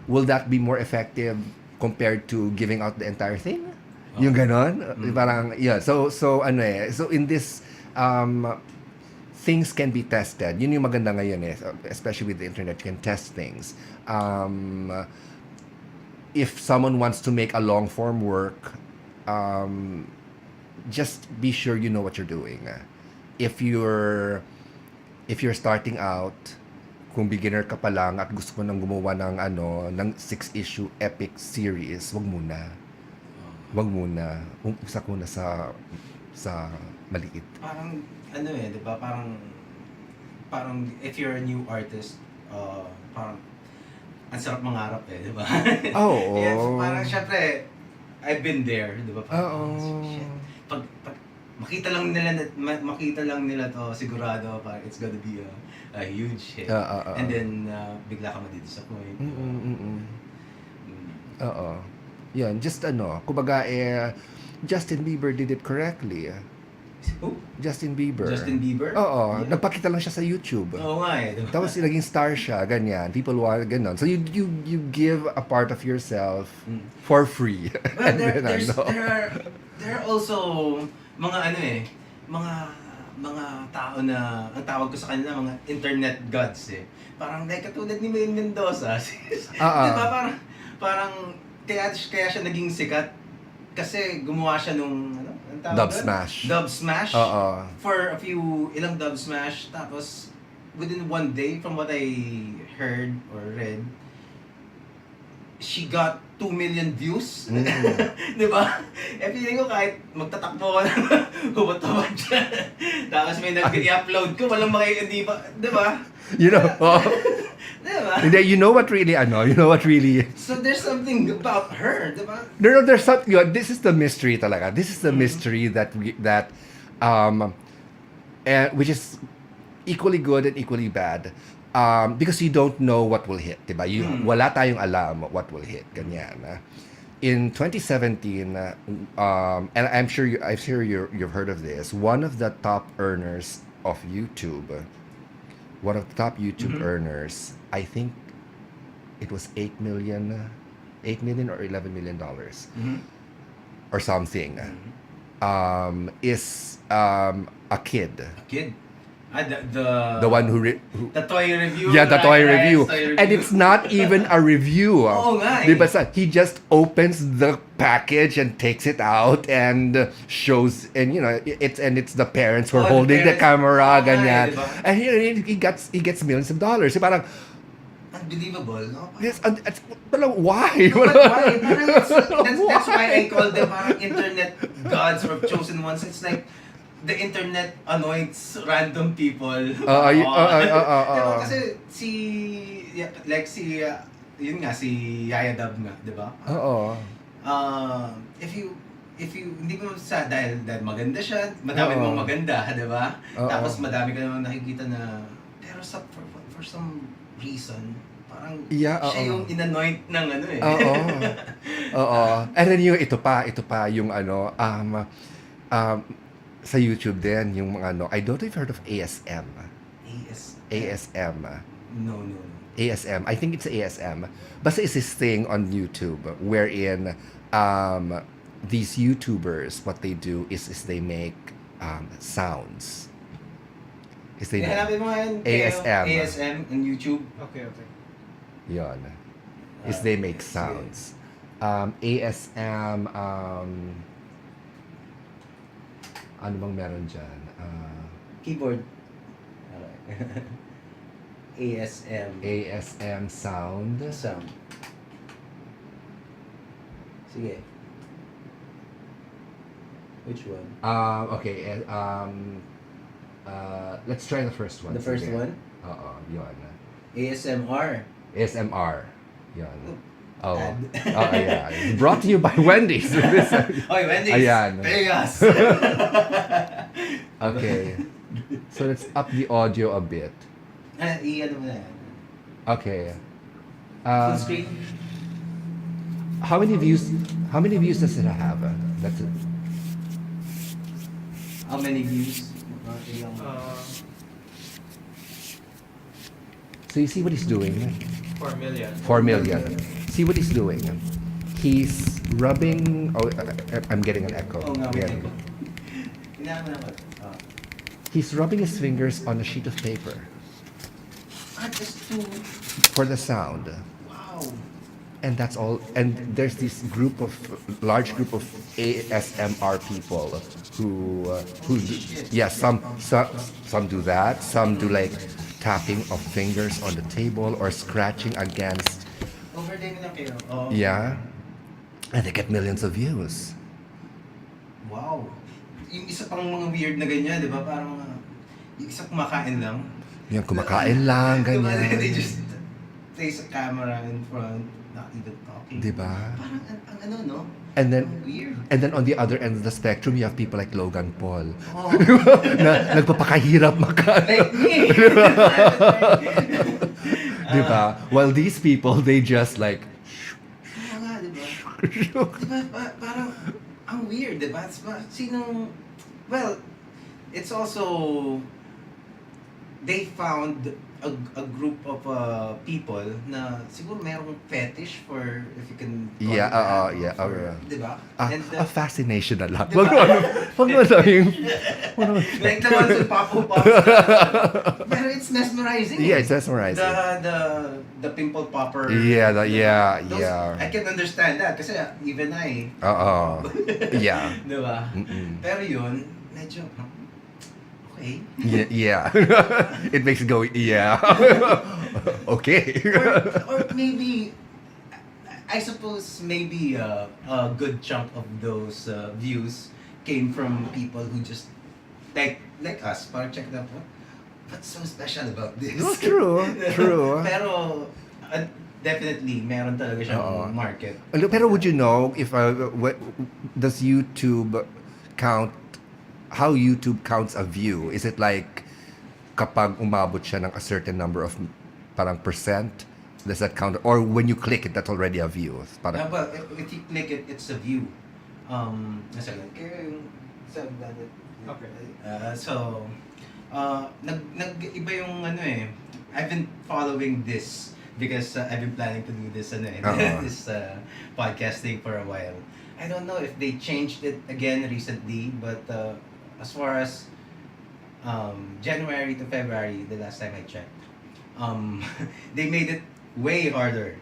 S2: Will that be more effective compared to giving out the entire thing? Yung ganon? Parang, so in this, things can be tested. Yun yung maganda ngayon eh, especially with the internet, you can test things. If someone wants to make a long form work, just be sure you know what you're doing. If you're starting out, kung beginner ka pa lang at gusto mo nang gumawa ng ng 6-issue epic series, wag muna. Umpisa ko na sa maliit.
S1: Parang di ba? Parang if you're a new artist, parang ang sarap mangarap eh, di ba? Yes, parang syempre I've been there, di ba? Shit. Pag makita lang nila to, sigurado parang it's gonna be a huge hit. And then bigla ka madidisappoint.
S2: Yan, just kumbaga Justin Bieber did it correctly.
S1: Who?
S2: Justin Bieber.
S1: Yeah.
S2: Nagpakita lang siya sa YouTube.
S1: Oo nga eh. Diba?
S2: Tapos naging star siya, ganyan. People want ganon. So you give a part of yourself for free.
S1: Well, there are also mga mga tao na ang tawag ko sa kanila mga internet gods eh. Parang like katulad ni Maine Mendoza. Diba? Parang kaya siya naging sikat kasi gumawa siya nung
S2: Dub Smash.
S1: For ilang Dub Smash, tapos within one day, from what I heard or read, she got 2 million views. Di ba? Feeling ko kahit magtatakbo ka na, hubot-hubot dyan. Tapos may nag-i-upload ko, walang di ba? Di ba? Diba?
S2: You know what really
S1: So there's something about her, diba?
S2: No, there's something. This is the mystery talaga. This is the mystery which is equally good and equally bad. Because you don't know what will hit, diba? Wala tayong alam what will hit, ganyan. In 2017, and I'm sure you've heard of this. One of the top earners of YouTube, earners, I think it was $8 million or $11 million or something. is a kid.
S1: A kid.
S2: The one who
S1: the toy review.
S2: yeah, the toy
S1: right,
S2: review.
S1: toy review.
S2: And it's not even a review.
S1: Oo nga
S2: Di ba, he just opens the package and takes it out and shows, and it's the parents who are holding the camera, ganyan.
S1: Diba?
S2: And he gets millions of dollars. Parang,
S1: unbelievable, no?
S2: yes, why?
S1: No, but why? Parang that's why I call them parang internet gods or chosen ones. It's like the internet anoints random people. Diba? Kasi yun nga, si Yaya Dab nga, di ba?
S2: Oo.
S1: If you, hindi mo dahil maganda siya, madami mong maganda, di ba? Tapos madami ka naman nakikita na, pero for some reason, parang siya yung inanoint ng ano eh.
S2: Oo. And then ito pa yung sa YouTube din, yung mga I don't know if you've heard of ASM. ASM.
S1: No.
S2: ASM. I think it's ASM. Basta it's this thing on YouTube wherein these YouTubers, what they do is they make sounds.
S1: Hanapin mo nga ASM on YouTube. Okay.
S2: Yun. Is they make sounds. ASM, ano bang meron dyan?
S1: Keyboard.
S2: ASM sound.
S1: Sige. Which one?
S2: Okay. Let's try the first one.
S1: The first one?
S2: Oo, yun.
S1: ASMR.
S2: Yun. Oh, yeah. It's brought to you by Wendy's.
S1: Oy, Wendy's.
S2: Ayan.
S1: Vegas.
S2: Okay. So let's up the audio a bit.
S1: Ano mo na yan?
S2: Okay.
S1: Full screen?
S2: How many views does it have? That's it.
S1: How many views?
S2: So you see what he's doing?
S3: 4 million.
S2: 4 million. See what he's doing? He's rubbing... Oh, I'm getting an echo.
S1: Oo nga, may
S2: Again.
S1: echo. Hinaan mo na ko.
S2: He's rubbing his fingers on a sheet of paper
S1: Just to...
S2: for the sound.
S1: Wow.
S2: And that's all. And there's this large group of ASMR people who yeah, some do that. Some do like tapping of fingers on the table or scratching against.
S1: Overlay mo lang kayo.
S2: Yeah. And they get millions of views.
S1: Wow. Yung isa pang mga weird na ganyan, di ba? Parang yung isa kumakain lang.
S2: Yung kumakain lang,
S1: Diba?
S2: ganyan.
S1: They just place a camera in front, not even talking.
S2: Diba?
S1: Parang ang ano, no?
S2: And then,
S1: weird.
S2: and then on the other end of the spectrum, you have people like Logan Paul.
S1: Oh.
S2: Na nagpapakahirap
S1: Like me.
S2: Diba? While these people, they just like...
S1: Kaya nga, diba? Parang ang weird, diba? Sinong... Well, it's also... They found a group of people na siguro merong fetish for, if you can call it that,
S2: yeah.
S1: Diba?
S2: A fascination na lang.
S1: Diba?
S2: Wag mo lang
S1: Like the ones with Papo Pops. Pero it's mesmerizing.
S2: Yeah, it's mesmerizing.
S1: The pimple popper.
S2: Yeah,
S1: Those, I can understand that kasi even I.
S2: Yeah.
S1: Diba? Pero yun, medyo, okay.
S2: Yeah. It makes it go, yeah. Okay.
S1: Or maybe, I suppose maybe a good chunk of those views came from people who just, like us, parang check na po, what's so special about this?
S2: No, true.
S1: Pero, definitely, meron talaga siyang market.
S2: Pero would you know if, does YouTube count, how YouTube counts a view? Is it like kapag umabot siya ng a certain number of parang percent, does that count? Or when you click it, that's already a view? Parang,
S1: Well, if you click it, it's a view. Kaya yung sabi natin.
S3: Okay.
S1: Nag-iba yung ano eh. I've been following this because I've been planning to do this this podcasting for a while. I don't know if they changed it again recently, but as far as January to February, the last time I checked, they made it way harder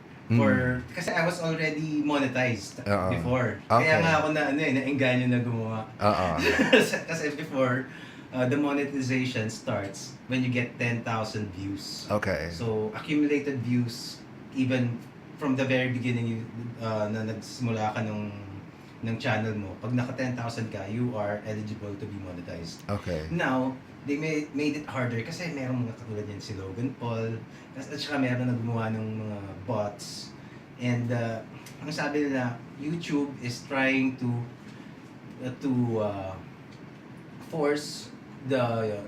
S1: kasi I was already monetized before.
S2: Okay.
S1: Kaya nga ako naengganyo na gumawa. Kasi before, the monetization starts when you get 10,000 views.
S2: Okay.
S1: So, accumulated views, even from the very beginning na nagsimula ka ng channel mo, pag naka 10,000 ka, you are eligible to be monetized.
S2: Okay.
S1: Now, they made it harder kasi merong mga katulad yan si Logan Paul, at saka meron na gumawa ng mga bots. And ang sabi nila, YouTube is trying to force the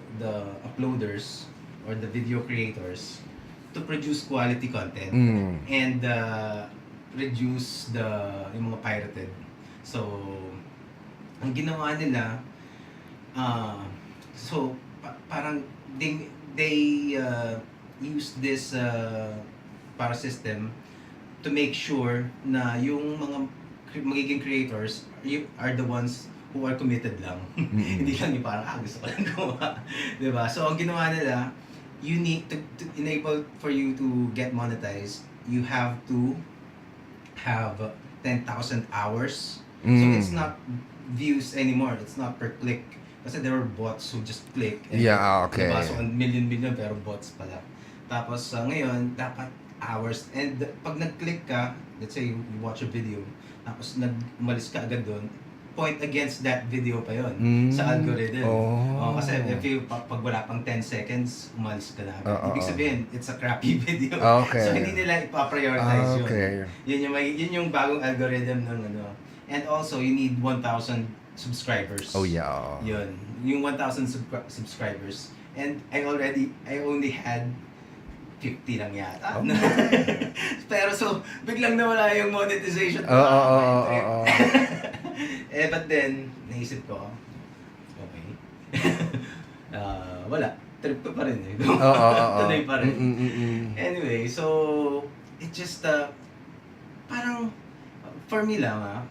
S1: uploaders or the video creators to produce quality content and reduce yung mga pirated. So, ang ginawa nila, parang they use this para system to make sure na yung mga magiging creators are the ones who are committed lang. Hindi lang yung parang, gusto ko lang gumawa. Diba? So, ang ginawa nila, you need to enable for you to get monetized, you have to have 10,000 hours. So, it's not views anymore. It's not per click. Kasi there were bots who just click. And,
S2: Okay.
S1: Diba? So, million pero bots pala. Tapos, ngayon, dapat hours. And pag nag-click ka, let's say you watch a video, tapos umalis ka agad doon, point against that video pa yon sa algorithm. Kasi pag wala pang 10 seconds, umalis ka na agad. Ibig sabihin, it's a crappy video.
S2: Okay.
S1: So, hindi nila ipaprioritize yun.
S2: Okay.
S1: Yun yung bagong algorithm ng And also, you need 1,000 subscribers.
S2: Oh yeah.
S1: Yun. Yung 1,000 subscribers. And I only had 50 lang yata. Pero so, biglang nawala yung monetization. But then, naisip ko, okay. Wala. Trip ko pa rin eh. Tuloy pa rin. Anyway, so, it just, parang, for me lang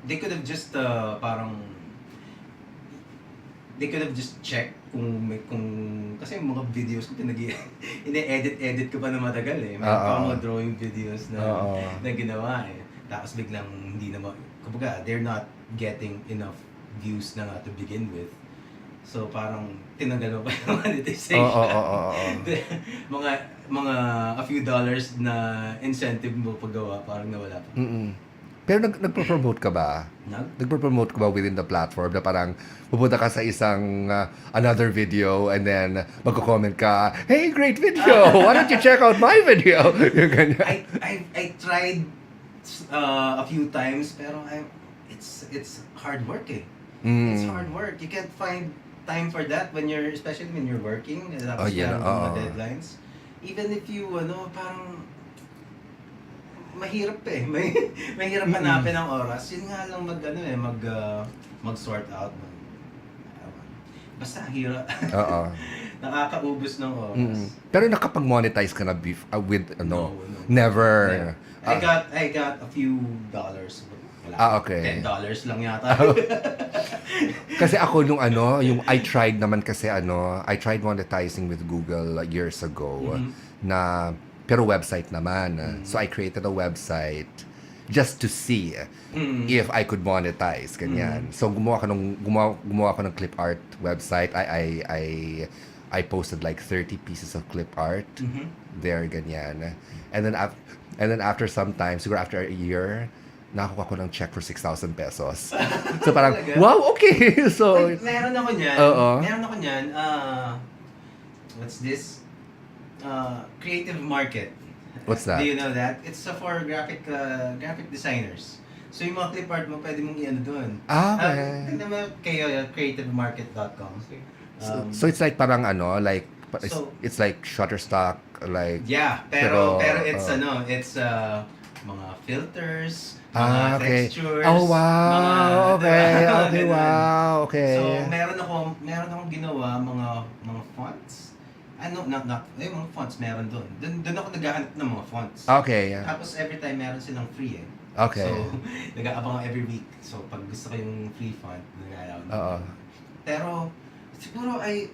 S1: they could have just they could have just checked kung kasi yung mga videos ko ine-edit ko pa na matagal eh. May mga drawing videos na ginawa eh. Tapos biglang hindi na kumbaga they're not getting enough views na to begin with. So parang tinanggal mo pa yung monetization. Mga a few dollars na incentive mo paggawa parang nawala pa.
S2: Pero nagpo-promote ka ba? Nagpo-promote ka ba within the platform na parang pupunta ka sa isang another video and then magko-comment ka, "Hey, great video! Why don't you check out my video?" Yung ganyan.
S1: I tried a few times pero it's hard work eh. It's hard work. You can't find time for that especially when you're working. Tapos mga deadlines. Even if you parang mahirap eh. Mahirap hanapin ang oras. Yun nga lang mag-sort out. Basta hirap. Nakakaubos ng oras.
S2: Pero nakapag-monetize ka na with
S1: No.
S2: Never.
S1: I got a few dollars. Wala.
S2: Okay.
S1: $10 lang yata.
S2: Kasi ako yung I tried naman kasi I tried monetizing with Google years ago na pero website naman. So I created a website just to see if I could monetize ganyan. So gumawa ko ng clip art website. I posted like 30 pieces of clip art there ganyan. And then after some time, siguro after a year, nakakuha ko ng check for 6,000 pesos. So parang, wow, okay. So,
S1: meron ako niyan. What's this? Creative Market.
S2: What's that?
S1: Do you know that? It's for graphic designers. So yung mga clip art mo, pwede mong i-ano doon.
S2: Okay.
S1: Tignan mo kayo, creativemarket.com.
S2: So it's like parang it's like Shutterstock, like...
S1: Yeah, pero it's it's mga filters, mga textures.
S2: Oh wow.
S1: Mga,
S2: wow. Okay.
S1: So meron akong ginawa mga fonts. Yung mga fonts meron doon. Doon ako naghahanap ng mga fonts.
S2: Okay, yeah.
S1: Tapos every time meron silang free eh.
S2: Okay.
S1: So, nag-aabang ako every week. So, pag gusto ko yung free font, nag-aabang ako.
S2: Oo.
S1: Pero, siguro I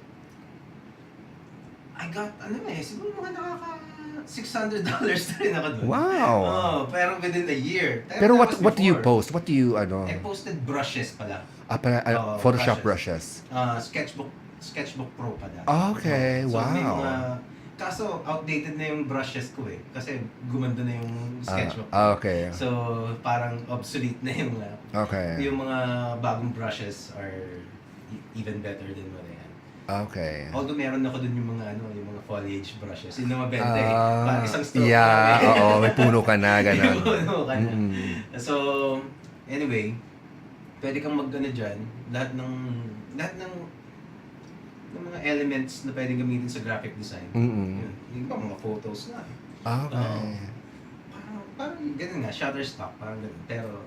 S1: got, siguro mga nakaka $600 na rin ako doon.
S2: Wow.
S1: Pero within a year.
S2: Pero
S1: That was
S2: what do you
S1: before.
S2: post? What do you,
S1: I posted brushes pala.
S2: Photoshop brushes.
S1: Sketchbook Pro pala.
S2: Okay,
S1: So, may
S2: wow.
S1: kaso, outdated na yung brushes ko eh. Kasi gumanda na yung sketchbook.
S2: Okay.
S1: So, parang obsolete na yung
S2: Okay.
S1: yung mga bagong brushes are even better than what I had.
S2: Okay.
S1: Although meron ako dun yung mga foliage brushes. Yung mabenta eh. Parang isang stroke
S2: Yeah,
S1: lang eh.
S2: oo, may puno ka na,
S1: May
S2: gano'n.
S1: puno ka na.
S2: Mm-mm.
S1: So, anyway, pwede kang dyan. Lahat ng mga elements na pwedeng gamitin sa graphic design.
S2: Mm-mm.
S1: Yung iba, mga photos na.
S2: Okay.
S1: Parang ganun nga, Shutterstock, parang ganun. Pero,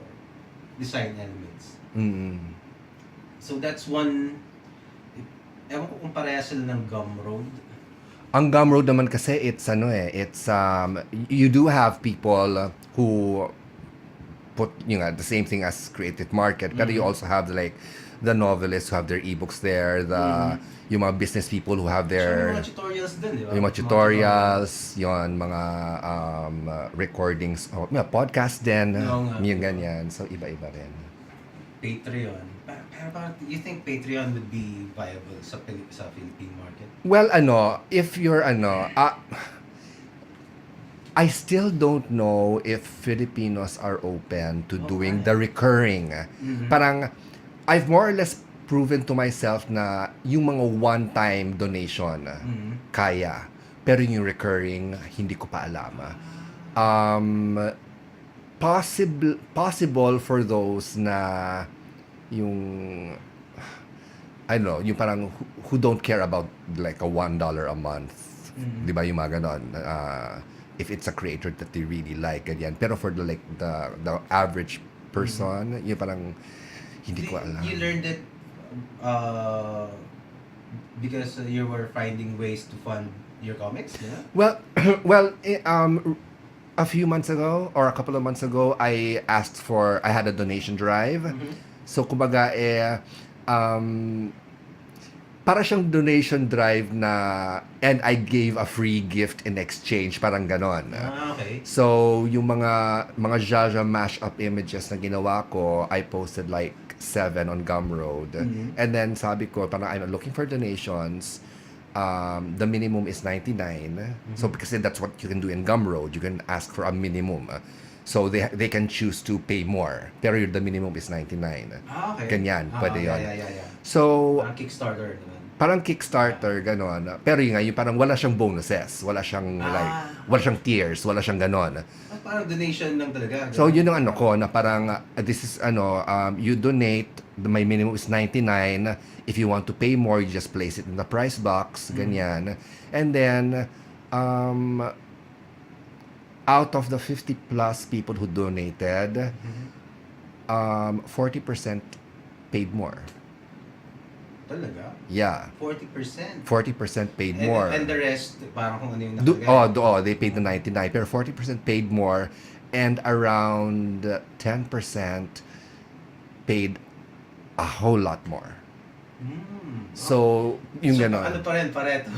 S1: design elements.
S2: Mm-mm.
S1: So that's one, ewan ko kung pareha sila ng Gumroad.
S2: Ang Gumroad naman kasi it's you do have people who put the same thing as creative market, but you also have like the novelists who have their ebooks there, yung mga business people who have
S1: So,
S2: their
S1: mga tutorials din, di ba?
S2: yung mga tutorials, yon mga recordings, podcast din,
S1: Oo nga.
S2: yung ganyan. So iba-iba rin.
S1: Patreon. Pero you think Patreon would be viable sa Philippine market?
S2: Well, if you're I still don't know if Filipinos are open to doing the recurring. Parang I've more or less proven to myself na yung mga one-time donation kaya. Pero yung recurring, hindi ko pa alam. Possible for those na yung yung parang who don't care about like a $1 a month. Di ba yung mga ganon? If it's a creator that they really like, ganyan. Pero for the average person, yung parang hindi ko alam.
S1: You learned it because you were finding ways to fund your comics, yeah?
S2: Well, a few months ago or a couple of months ago, I had a donation drive. So kumbaga para siyang donation drive na and I gave a free gift in exchange, parang ganon.
S1: Okay.
S2: So yung mga Zsa Zsa mashup images na ginawa ko, I posted like 7 on Gumroad. And then sabi ko, parang I'm looking for donations. The minimum is 99. So because that's what you can do in Gumroad, you can ask for a minimum. So they can choose to pay more. Pero the minimum is 99.
S1: Okay.
S2: Ganyan, pwede yun.
S1: Yeah.
S2: So
S1: Parang Kickstarter naman.
S2: parang Kickstarter, gano'n. Pero yung parang wala siyang bonuses. Wala siyang wala siyang tiers, wala siyang gano'n.
S1: Parang donation lang talaga.
S2: So yun yung ko na parang this is you donate, my minimum is 99. If you want to pay more, you just place it in the price box, ganyan. And then out of the 50 plus people who donated, 40% paid more.
S1: Talaga?
S2: Yeah.
S1: 40%?
S2: 40% paid more.
S1: And the rest, parang kung ano yung nakalagay?
S2: They paid the 99, pero 40% paid more, and around 10% paid a whole lot more. So, yung
S1: so,
S2: gano'n.
S1: Ano pa rin, Pareto?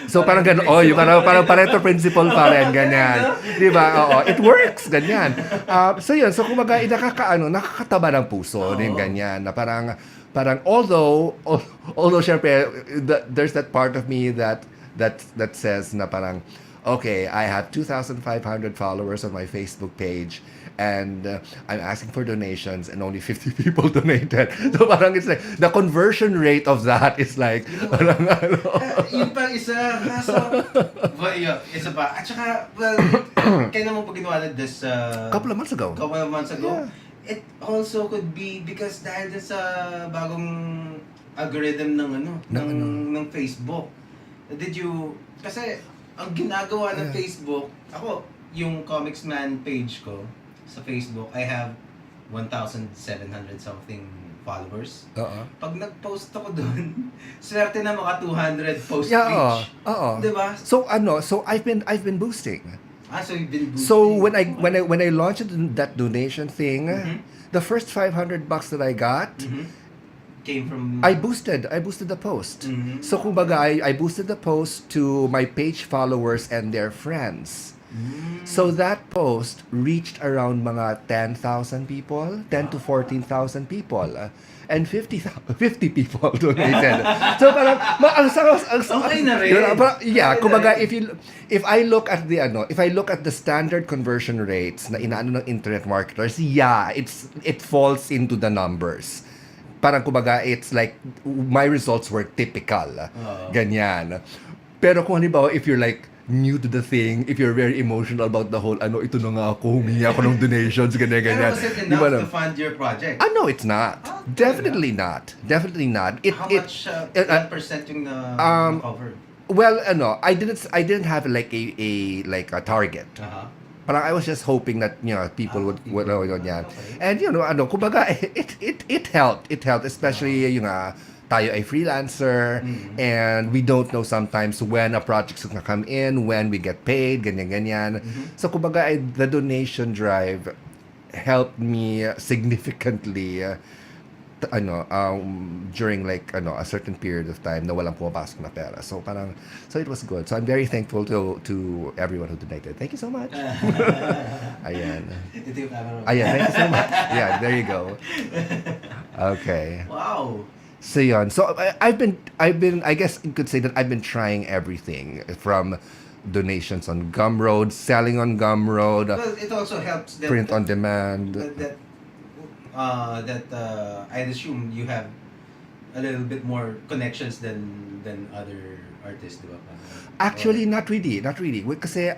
S2: So, parang gano'n, yung parang Pareto principle pa rin, ganyan. Di ba? Oo, it works, ganyan. So, yun. So, kumbaga, nakakataba ng puso, yung ganyan, na parang although syempre, there's that part of me that says na parang, okay, I have 2,500 followers on my Facebook page, and I'm asking for donations, and only 50 people donated. So parang it's like, the conversion rate of that is like, parang
S1: yun pa isa, kaso, isa pa. At saka, kailan mo pa ginawa na this,
S2: couple of months ago.
S1: Yeah. It also could be because dahil din sa bagong algorithm ng Facebook. Kasi ang ginagawa ng Facebook, ako, yung komiksman page ko sa Facebook, I have 1,700 something followers.
S2: Oo.
S1: Pag nag-post ako doon, swerte na maka 200 post
S2: Yeah,
S1: reach.
S2: oo.
S1: Di ba?
S2: So I've been boosting.
S1: So you've been boosting.
S2: So when I launched that donation thing,
S1: Mhm.
S2: the first $500 that I got,
S1: Came from...
S2: I boosted the post.
S1: Mhm.
S2: So kumbaga I boosted the post to my page followers and their friends. So that post reached around mga 10,000 people, 10 to 14,000 people. And 50 people donated. So parang
S1: Okay na rin.
S2: yeah,
S1: Okay
S2: kumbaga
S1: na rin.
S2: if I look at the standard conversion rates na inaano ng internet marketers, yeah, it falls into the numbers. Parang kumbaga it's like my results were typical. Ganyan. Pero kung halimbawa if you're like new to the thing, if you're very emotional about the whole, ito na nga ako, humingi ako ng donations, ganyan.
S1: Pero was it enough to fund your project?
S2: No, it's not. Definitely not. Definitely not.
S1: How much percent yung cover?
S2: Well, I didn't have like a target. Parang I was just hoping that people would yan.
S1: Okay.
S2: And kumbaga it helped. It helped, especially yung tayo ay freelancer and we don't know sometimes when a project's gonna come in, when we get paid, ganyan. So kumbaga the donation drive helped me significantly during like a certain period of time na walang pumapasok na pera. So it was good. So I'm very thankful to everyone who donated. Thank you so much. Ayan.
S1: Ito yung camera.
S2: Ayan, thank you so much. Yeah, there you go. Okay.
S1: Wow.
S2: So yun. So I've been I guess you could say that I've been trying everything from donations on Gumroad, selling on Gumroad,
S1: Well, it also helps that
S2: print on demand.
S1: that I'd assume you have a little bit more connections than other artists, di ba?
S2: Actually, not really. Kasi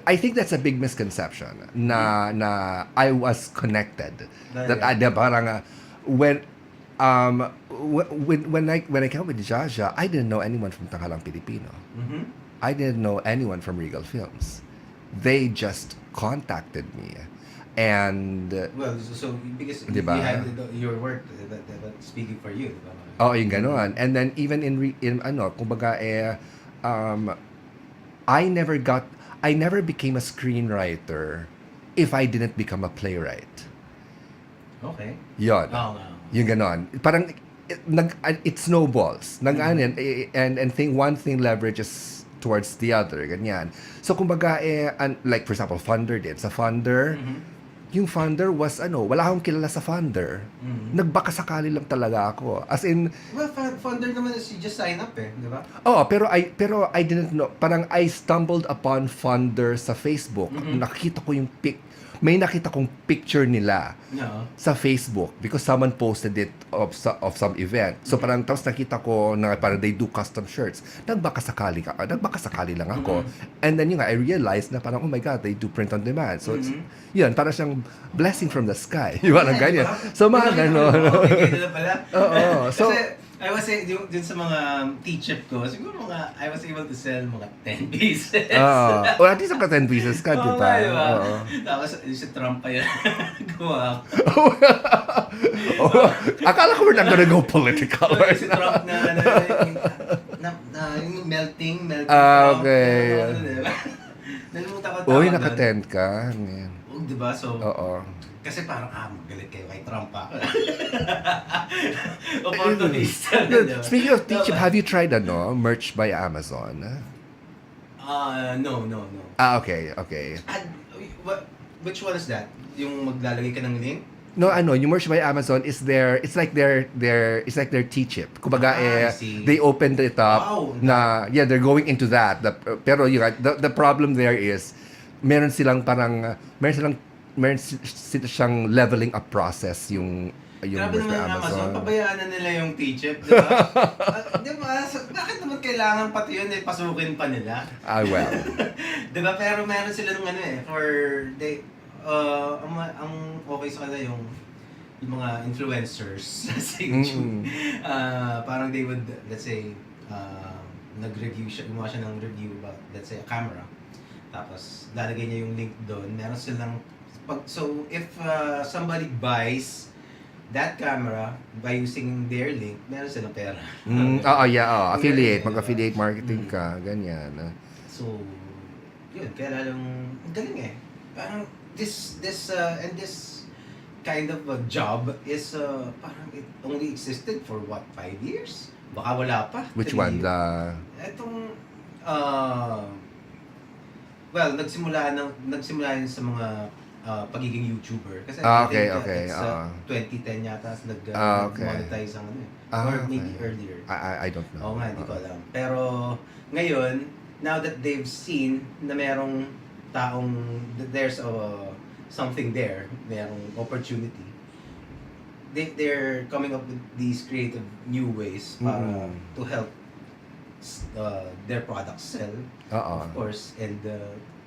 S2: I think that's a big misconception na I was connected. That parang when I came with Zsa Zsa, I didn't know anyone from Tanghalang Pilipino. I didn't know anyone from Regal Films. They just contacted me. And
S1: well, so because
S2: diba?
S1: you have your work that speaking for you, diba?
S2: yung gano'n. And then even in kumbaga I never became a screenwriter if I didn't become a playwright.
S1: Okay.
S2: Yun. Yung ganon. Parang it snowballs. And one thing leverages towards the other. Ganyan. So kumbaga like for example, Funder did. Sa Funder, yung Funder was wala akong kilala sa Funder. Nagbakasakali lang talaga ako. As in,
S1: well, Funder naman is you just sign up di ba?
S2: pero I didn't know. Parang I stumbled upon Funder sa Facebook. Nakita ko yung may nakita kong picture nila sa Facebook because someone posted it of some event. So parang tapos nakita ko na parang they do custom shirts. Nagbakasakali lang ako. And then I realized na parang oh my God, they do print on demand. So it's yun, parang siyang blessing from the sky. Yung parang ganyan. So mga gano'n. Oo. So
S1: I was dun sa mga teacher ko, siguro I was able to sell mga 10 pieces.
S2: Or at least ka 10 pieces ka, di ba?
S1: Tapos si Trump pa yun. Gumawa ako.
S2: Akala ko we're not gonna go political.
S1: Si Trump na yung melting
S2: okay.
S1: Nalimutan ko
S2: Uy,
S1: tawag
S2: naka-tent ka.
S1: Di ba? So,
S2: oo.
S1: kasi parang, magalit kayo kay Trump pa. Opportunista.
S2: Speaking of teaching, have you tried merch by Amazon?
S1: No.
S2: Okay.
S1: Which one is that? Yung maglalagay ka ng link?
S2: No, yung merch by Amazon is it's like their T-chip. Kumbaga, they opened it up.
S1: Wow.
S2: They're going into that. Pero the problem there is, meron siyang leveling up process yung
S1: Grabe
S2: merch by
S1: naman
S2: Amazon.
S1: Pabayaan na nila yung teacher, di ba? Di ba? So, bakit naman kailangan pati yun pasukin pa nila?
S2: Well.
S1: Di ba? Pero meron sila ng ang okay sa kanila yung mga influencers sa YouTube. Parang they would, let's say, gumawa siya ng review about, let's say, a camera. Tapos, lalagay niya yung link doon. Meron silang So if somebody buys that camera by using their link, meron silang pera.
S2: Affiliate, mag-affiliate marketing ka, ganyan.
S1: So, yun, kaya lalong, ang galing eh. Parang, this kind of a job is, parang it only existed for what, 5 years? Baka wala pa.
S2: Which
S1: 3
S2: one?
S1: years. Etong, well, nagsimula yun sa mga pagiging YouTuber. Kasi I think it's 2010 yata nag-monetize ang ano eh. Or maybe earlier.
S2: I don't know.
S1: Oo nga, hindi ko alam. Pero ngayon, now that they've seen na merong taong, there's something there, merong opportunity, they're coming up with these creative new ways para to help their products sell, of course, and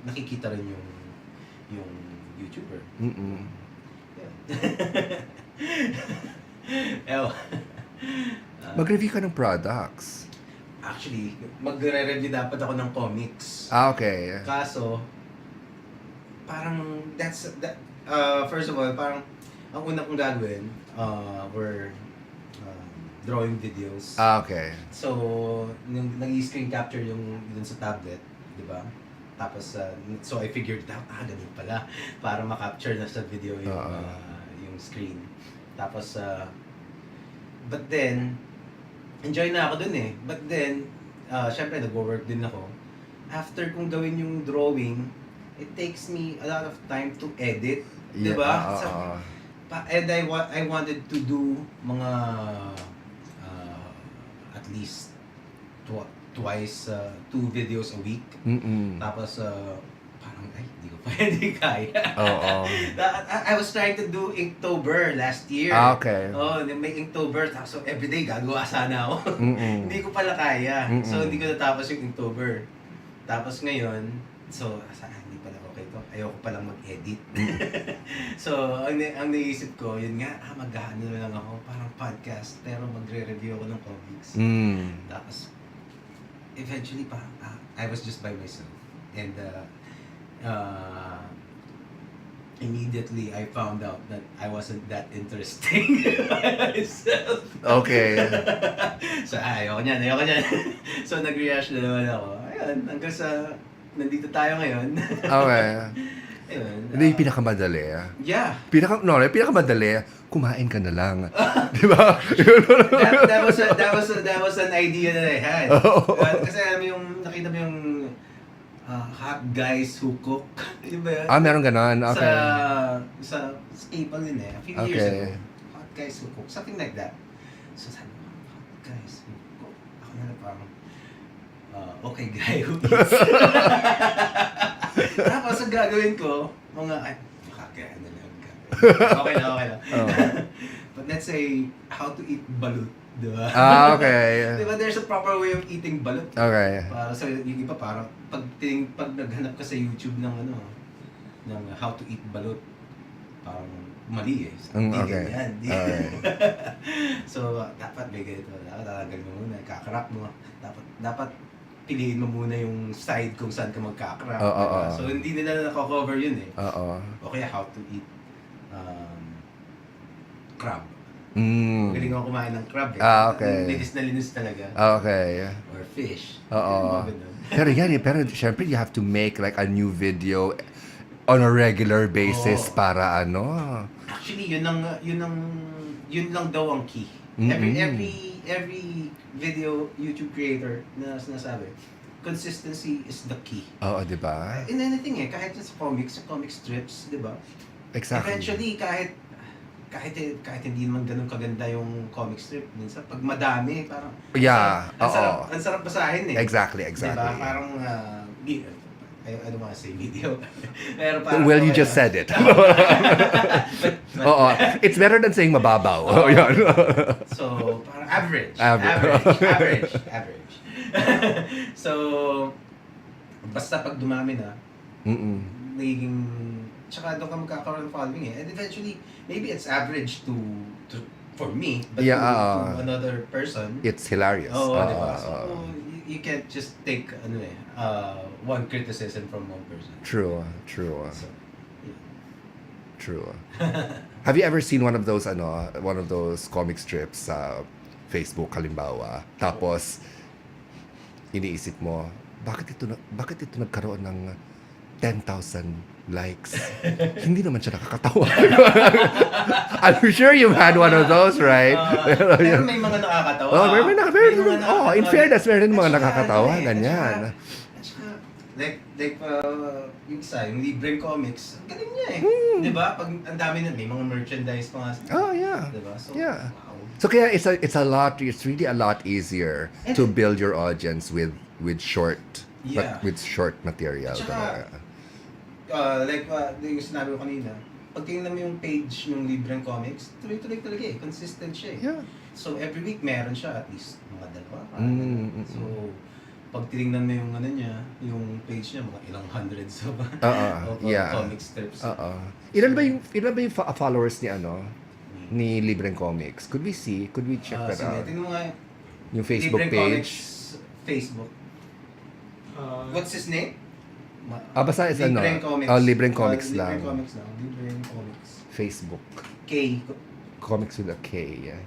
S1: nakikita rin yung YouTuber. Yeah.
S2: Mag-review ka ng products.
S1: Actually, magre-review dapat ako ng comics.
S2: Okay.
S1: Kaso, parang first of all, parang ang una kong gagawin were drawing videos.
S2: Okay.
S1: So, nag-screen capture yung dun sa tablet, di ba? Tapos, so I figured out, ganun pala, para ma-capture na sa video yung screen. Tapos, but then, enjoy na ako dun eh. But then, syempre, nag-work din ako. After kong gawin yung drawing, it takes me a lot of time to edit, di ba? And I wanted to do mga, at least, twice, 2 videos a week. Tapos, parang, hindi ko pa, hindi kaya. I was trying to do Inktober last year.
S2: Okay.
S1: May Inktober, tapos so everyday gagawa sana ako. Hindi ko pala kaya. So, hindi ko natapos yung Inktober. Tapos ngayon, so, hindi pala okay to. Ayoko palang mag-edit. So, ang naisip ko, yun nga, mag-ano na lang ako, parang podcast, pero magre-review ako ng comics. Tapos, eventually I was just by myself, and immediately I found out that I wasn't that interesting myself.
S2: Okay.
S1: So ayoko niyan. So nag-react na naman ako. Ayun, hanggang sa nandito tayo ngayon.
S2: Okay.
S1: Ayun.
S2: Hindi yung pinakamadali.
S1: Yeah.
S2: Pinakamadali, kumain ka na lang. Di ba?
S1: that was an idea that I had. Kasi alam mo yung, nakita mo yung hot guys who cook. Diba?
S2: Meron ganon. Okay.
S1: Sa cable din eh. A few years ago. Hot guys who cook. Something like that. So sabi ko, hot guys who cook. Ako na parang, okay guy who eats. Tapos ang gagawin ko, makakaya na lang. Okay lang. But let's say, how to eat balut. Diba?
S2: Okay.
S1: Diba there's a proper way of eating balut?
S2: Okay.
S1: So yung iba parang, pag naghanap ka sa YouTube ng ng how to eat balut, parang mali eh.
S2: Okay.
S1: Yan. So, dapat may ganito. Tatanggal mo muna, kakarap mo. Dapat piliin mo muna yung side kung saan ka magkakrap. So, hindi nila nako-cover yun eh. Okay, how to eat crab. Galing ako kumain ng crab eh.
S2: Okay.
S1: Linis na linis talaga.
S2: Okay.
S1: Or fish.
S2: Pero syempre you have to make like a new video on a regular basis para ano.
S1: Actually, yun lang daw ang key. Every video YouTube creator na sinasabi, consistency is the key.
S2: Di ba?
S1: In anything eh, kahit sa comics, sa comic strips, di ba?
S2: Exactly.
S1: Eventually, kahit hindi naman ganun kaganda yung comic strip, minsan pag madami, parang ang sarap basahin eh.
S2: Exactly.
S1: Diba? Parang I don't want to say video. Pero parang,
S2: well, you just said it. It's better than saying mababaw.
S1: So, parang average. So, basta pag dumami na, nagiging, tsaka doon ka magkakaroon ng following eh. And eventually, maybe it's average to for me, but to another person,
S2: it's hilarious.
S1: Diba? So, you can't just take one criticism from one person.
S2: True.
S1: So, yeah.
S2: True. Have you ever seen one of those comic strips sa Facebook halimbawa? Tapos iniisip mo, bakit ito nagkaroon ng 10,000 likes? Hindi naman siya nakakatawa. I'm sure you've had one of those, right?
S1: Pero may mga nakakatawa.
S2: In fairness, meron mga nakakatawa, ganyan.
S1: Like yung isa, yung libreng comics, ang galing niya Di ba? Pag ang dami na, may mga merchandise pa nga.
S2: Oh, yeah.
S1: Di ba? So,
S2: yeah.
S1: wow.
S2: So kaya it's really a lot easier to build your audience with short material.
S1: Tsaka, yung sinabi ko kanina, pag tingnan mo yung page ng libreng comics, tuloy-tuloy talaga consistent siya
S2: Yeah.
S1: So every week meron siya at least mga dalawa. So pag tinignan mo yung yung page niya, mga ilang hundreds of comic strips.
S2: Ilan ba yung followers ni Libreng Comics? Could we check that out?
S1: Tingnan mo nga
S2: Yung Facebook
S1: Libreng
S2: page.
S1: Comics Facebook. What's his name?
S2: Basta is
S1: Libreng Comics.
S2: Libreng Comics lang.
S1: Libreng Comics.
S2: Facebook.
S1: K.
S2: Comics with a K, yeah.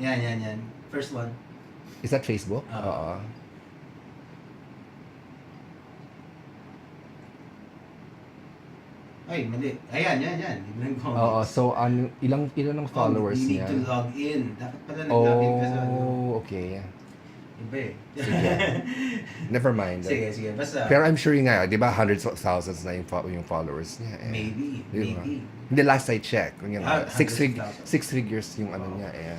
S1: Yan. First one.
S2: Is that Facebook?
S1: Ay, mali. Ayan. Libreng Comics.
S2: So ilang ang followers
S1: niya? You need to log in. Dapat pala nag-log in ka sa
S2: okay.
S1: Iba
S2: Sige. Never mind.
S1: Sige. Basta.
S2: Pero I'm sure nga, di ba, hundreds of thousands na yung followers niya.
S1: Maybe.
S2: Hindi, last I checked. Six figures yung niya.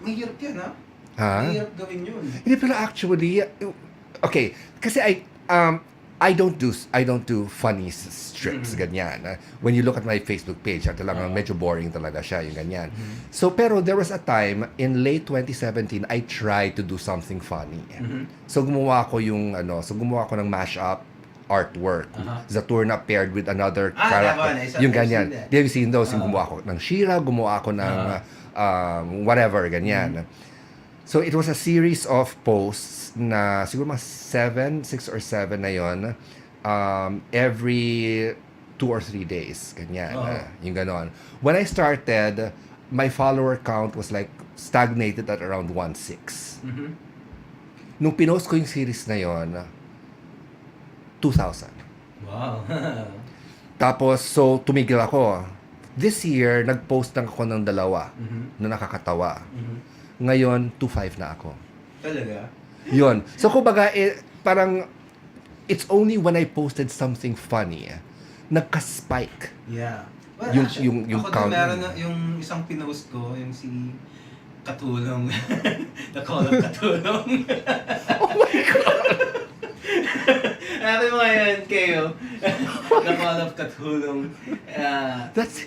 S1: Mahirap yan, ha? Mahirap gawin yun.
S2: Hindi, pero actually, okay, kasi I don't do funny strips, ganyan. When you look at my Facebook page, talagang medyo boring talaga siya, yung ganyan. So, pero there was a time, in late 2017, I tried to do something funny. So, gumawa ko ng mashup artwork. Zaturnnah paired with another character. Yung ganyan. Have you seen those? Yung gumawa ko ng Shira, gumawa ko ng whatever, ganyan. So, it was a series of posts na siguro mga 6 or 7 na yon, every 2 or 3 days. Ganyan. Yung ganon. When I started, my follower count was like stagnated at around 1,600. Nung pinost ko yung series na yon, 2,000.
S1: Wow.
S2: Tapos, so, tumigil ako. This year, nag-post lang ako ng 2 na nakakatawa. Ngayon, 2,500 na ako.
S1: Talaga?
S2: Yun. So, kumbaga, parang, it's only when I posted something funny, nagka-spike.
S1: Yeah. Well,
S2: yung
S1: ako
S2: count.
S1: Ako meron na yung isang pinost ko, yung si Katulong. The Call of Katulong.
S2: Oh my God!
S1: Hanapin mo ngayon, Kayo. The Call of Katulong.
S2: That's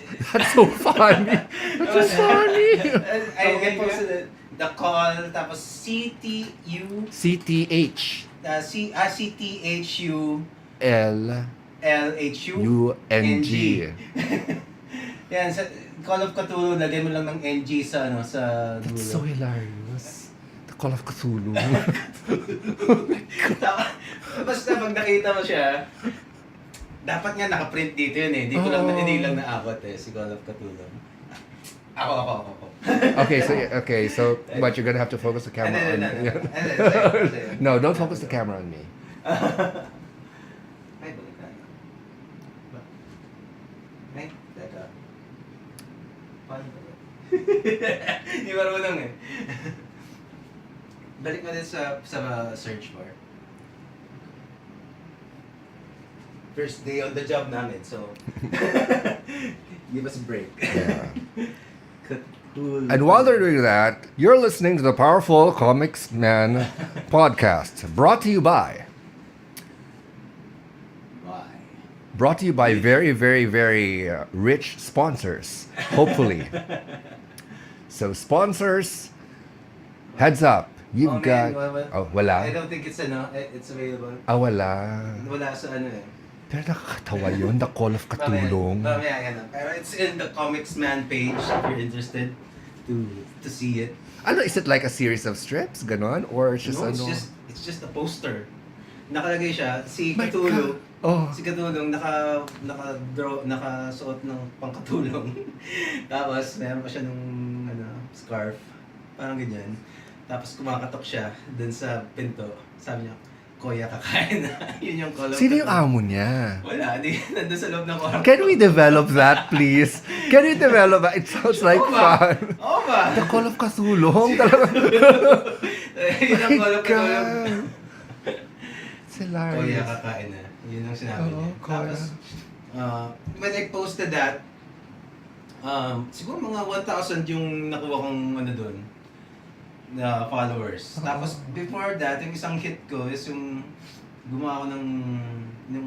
S2: so funny. That's so funny.
S1: I posted it. The Call, tapos CTU.
S2: CTH.
S1: CTHU.
S2: LHUNG.
S1: Yan, sa Call of Cthulhu, lagyan mo lang ng NG sa dulo.
S2: That's so hilarious. The Call of Cthulhu.
S1: Basta pag nakita mo siya, dapat nga nakaprint dito yun eh. Hindi lang naabot si Call of Cthulhu. Ako.
S2: Okay, so but you're gonna have to focus the camera on me. No, don't focus the camera on me.
S1: Ay, balik na. Ay, teka. Paano ba? Hindi marunong eh. Balik mo din sa search bar. First day on the job namin, so give us a break.
S2: Yeah. And while they're doing that, you're listening to the Powerful Komiksman podcast, brought to you by very, very, very rich sponsors, hopefully. So sponsors, heads up, you've got... Wala?
S1: I don't think it's available.
S2: Wala.
S1: Wala sa
S2: Pero nakakatawa yun, The Call of Cthulhu.
S1: Pero it's in the Komiksman page if you're interested to see it.
S2: Is it like a series of strips, ganon? Or it's just
S1: No, it's just a poster. nakalagay siya, si
S2: My
S1: Katulong.
S2: God. Oh.
S1: Si Katulong nakasuot ng pangkatulong. Tapos meron pa siya nung scarf. Parang ganyan. Tapos kumakatok siya dun sa pinto. Sabi niya, Kuya, kakain na. Yun yung call of
S2: Sino yung
S1: Cthulhu.
S2: amo niya?
S1: Wala, nandun sa loob ng kwarto.
S2: Can we develop that, please? Can we develop that? It sounds like
S1: Oo ba?
S2: fun.
S1: Oo ba?
S2: The Call of Cthulhu. Talaga.
S1: Yun ang call of Cthulhu.
S2: God. It's
S1: Kuya,
S2: hilarious.
S1: kakain na. Yun ang sinabi
S2: Oo,
S1: niya.
S2: Kuya.
S1: Tapos, when I posted that, siguro mga 1,000 yung nakuha kong doon na followers.
S2: Oo.
S1: Tapos before that, yung isang hit ko is yung gumawa ko ng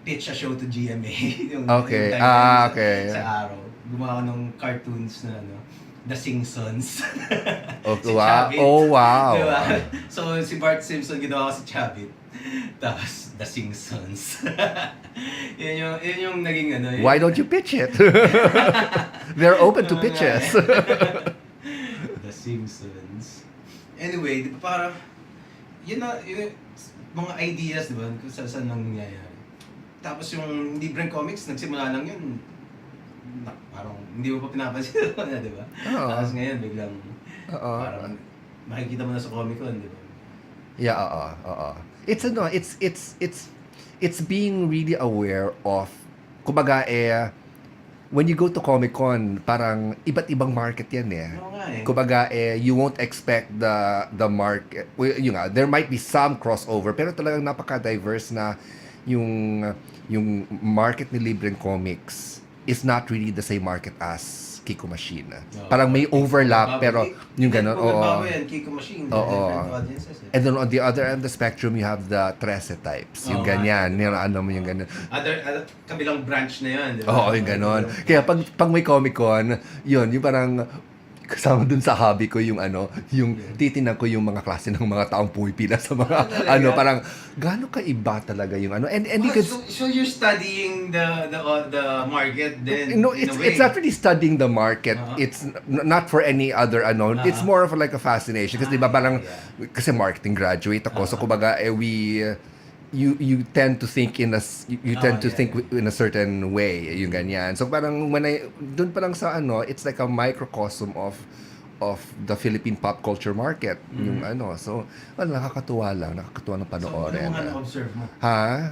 S1: pitch a show to GMA. yung,
S2: Okay.
S1: yung timeline
S2: Okay.
S1: Sa araw. Gumawa ko ng cartoons na The Simpsons.
S2: Oh,
S1: Si
S2: wow.
S1: Chavit.
S2: Oh, wow.
S1: Diba? So, si Bart Simpson ginawa ko si Chavit. Tapos, The Simpsons. yun yung naging yun.
S2: Why don't you pitch it? They're open to pitches.
S1: The Simpsons. Anyway, di ba parang, yun mga ideas, di ba, kung saan nangyayari. Tapos yung libreng comics, nagsimula lang yun. Parang hindi mo pa pinapansin na, di ba?
S2: Oo.
S1: Tapos ngayon, biglang,
S2: Oo.
S1: parang makikita mo na sa Comic Con, di ba?
S2: Yeah, oo. It's being really aware of, kumbaga when you go to Comic Con, parang iba't ibang market yan
S1: Oo nga eh.
S2: Kumbaga you won't expect the market, yun nga, there might be some crossover, pero talagang napaka-diverse na yung market ni libreng comics is not really the same market as Kiko Machine.
S1: Oo.
S2: Parang may overlap, pero yung gano'n,
S1: Kung
S2: oo.
S1: nagbago yan, Kiko Machine,
S2: Oo.
S1: different audiences eh.
S2: And then on the other end of the spectrum, you have the Trece types. Yung
S1: Oo,
S2: ganyan. Yung ano mo yung ganyan.
S1: Kabilang branch na yun, di ba?
S2: Oo, yung ganon. Kaya pag may Comic-Con, yun, yung parang kasama dun sa hobby ko yung yung titinan ko yung mga klase ng mga taong pumipila sa mga
S1: talaga?
S2: parang gaano kaiba talaga yung and you could
S1: So you're studying the market then?
S2: no, it's not really studying the market.
S1: Uh-huh.
S2: It's not for any other It's more of like a fascination kasi 'di ba parang kasi marketing graduate ako. So kumbaga you tend to think think in a certain way, yung ganyan. So parang doon pa lang sa it's like a microcosm of the Philippine pop culture market, yung So, nakakatuwa ng panoorin.
S1: So, ano mga na-observe mo?
S2: Ha?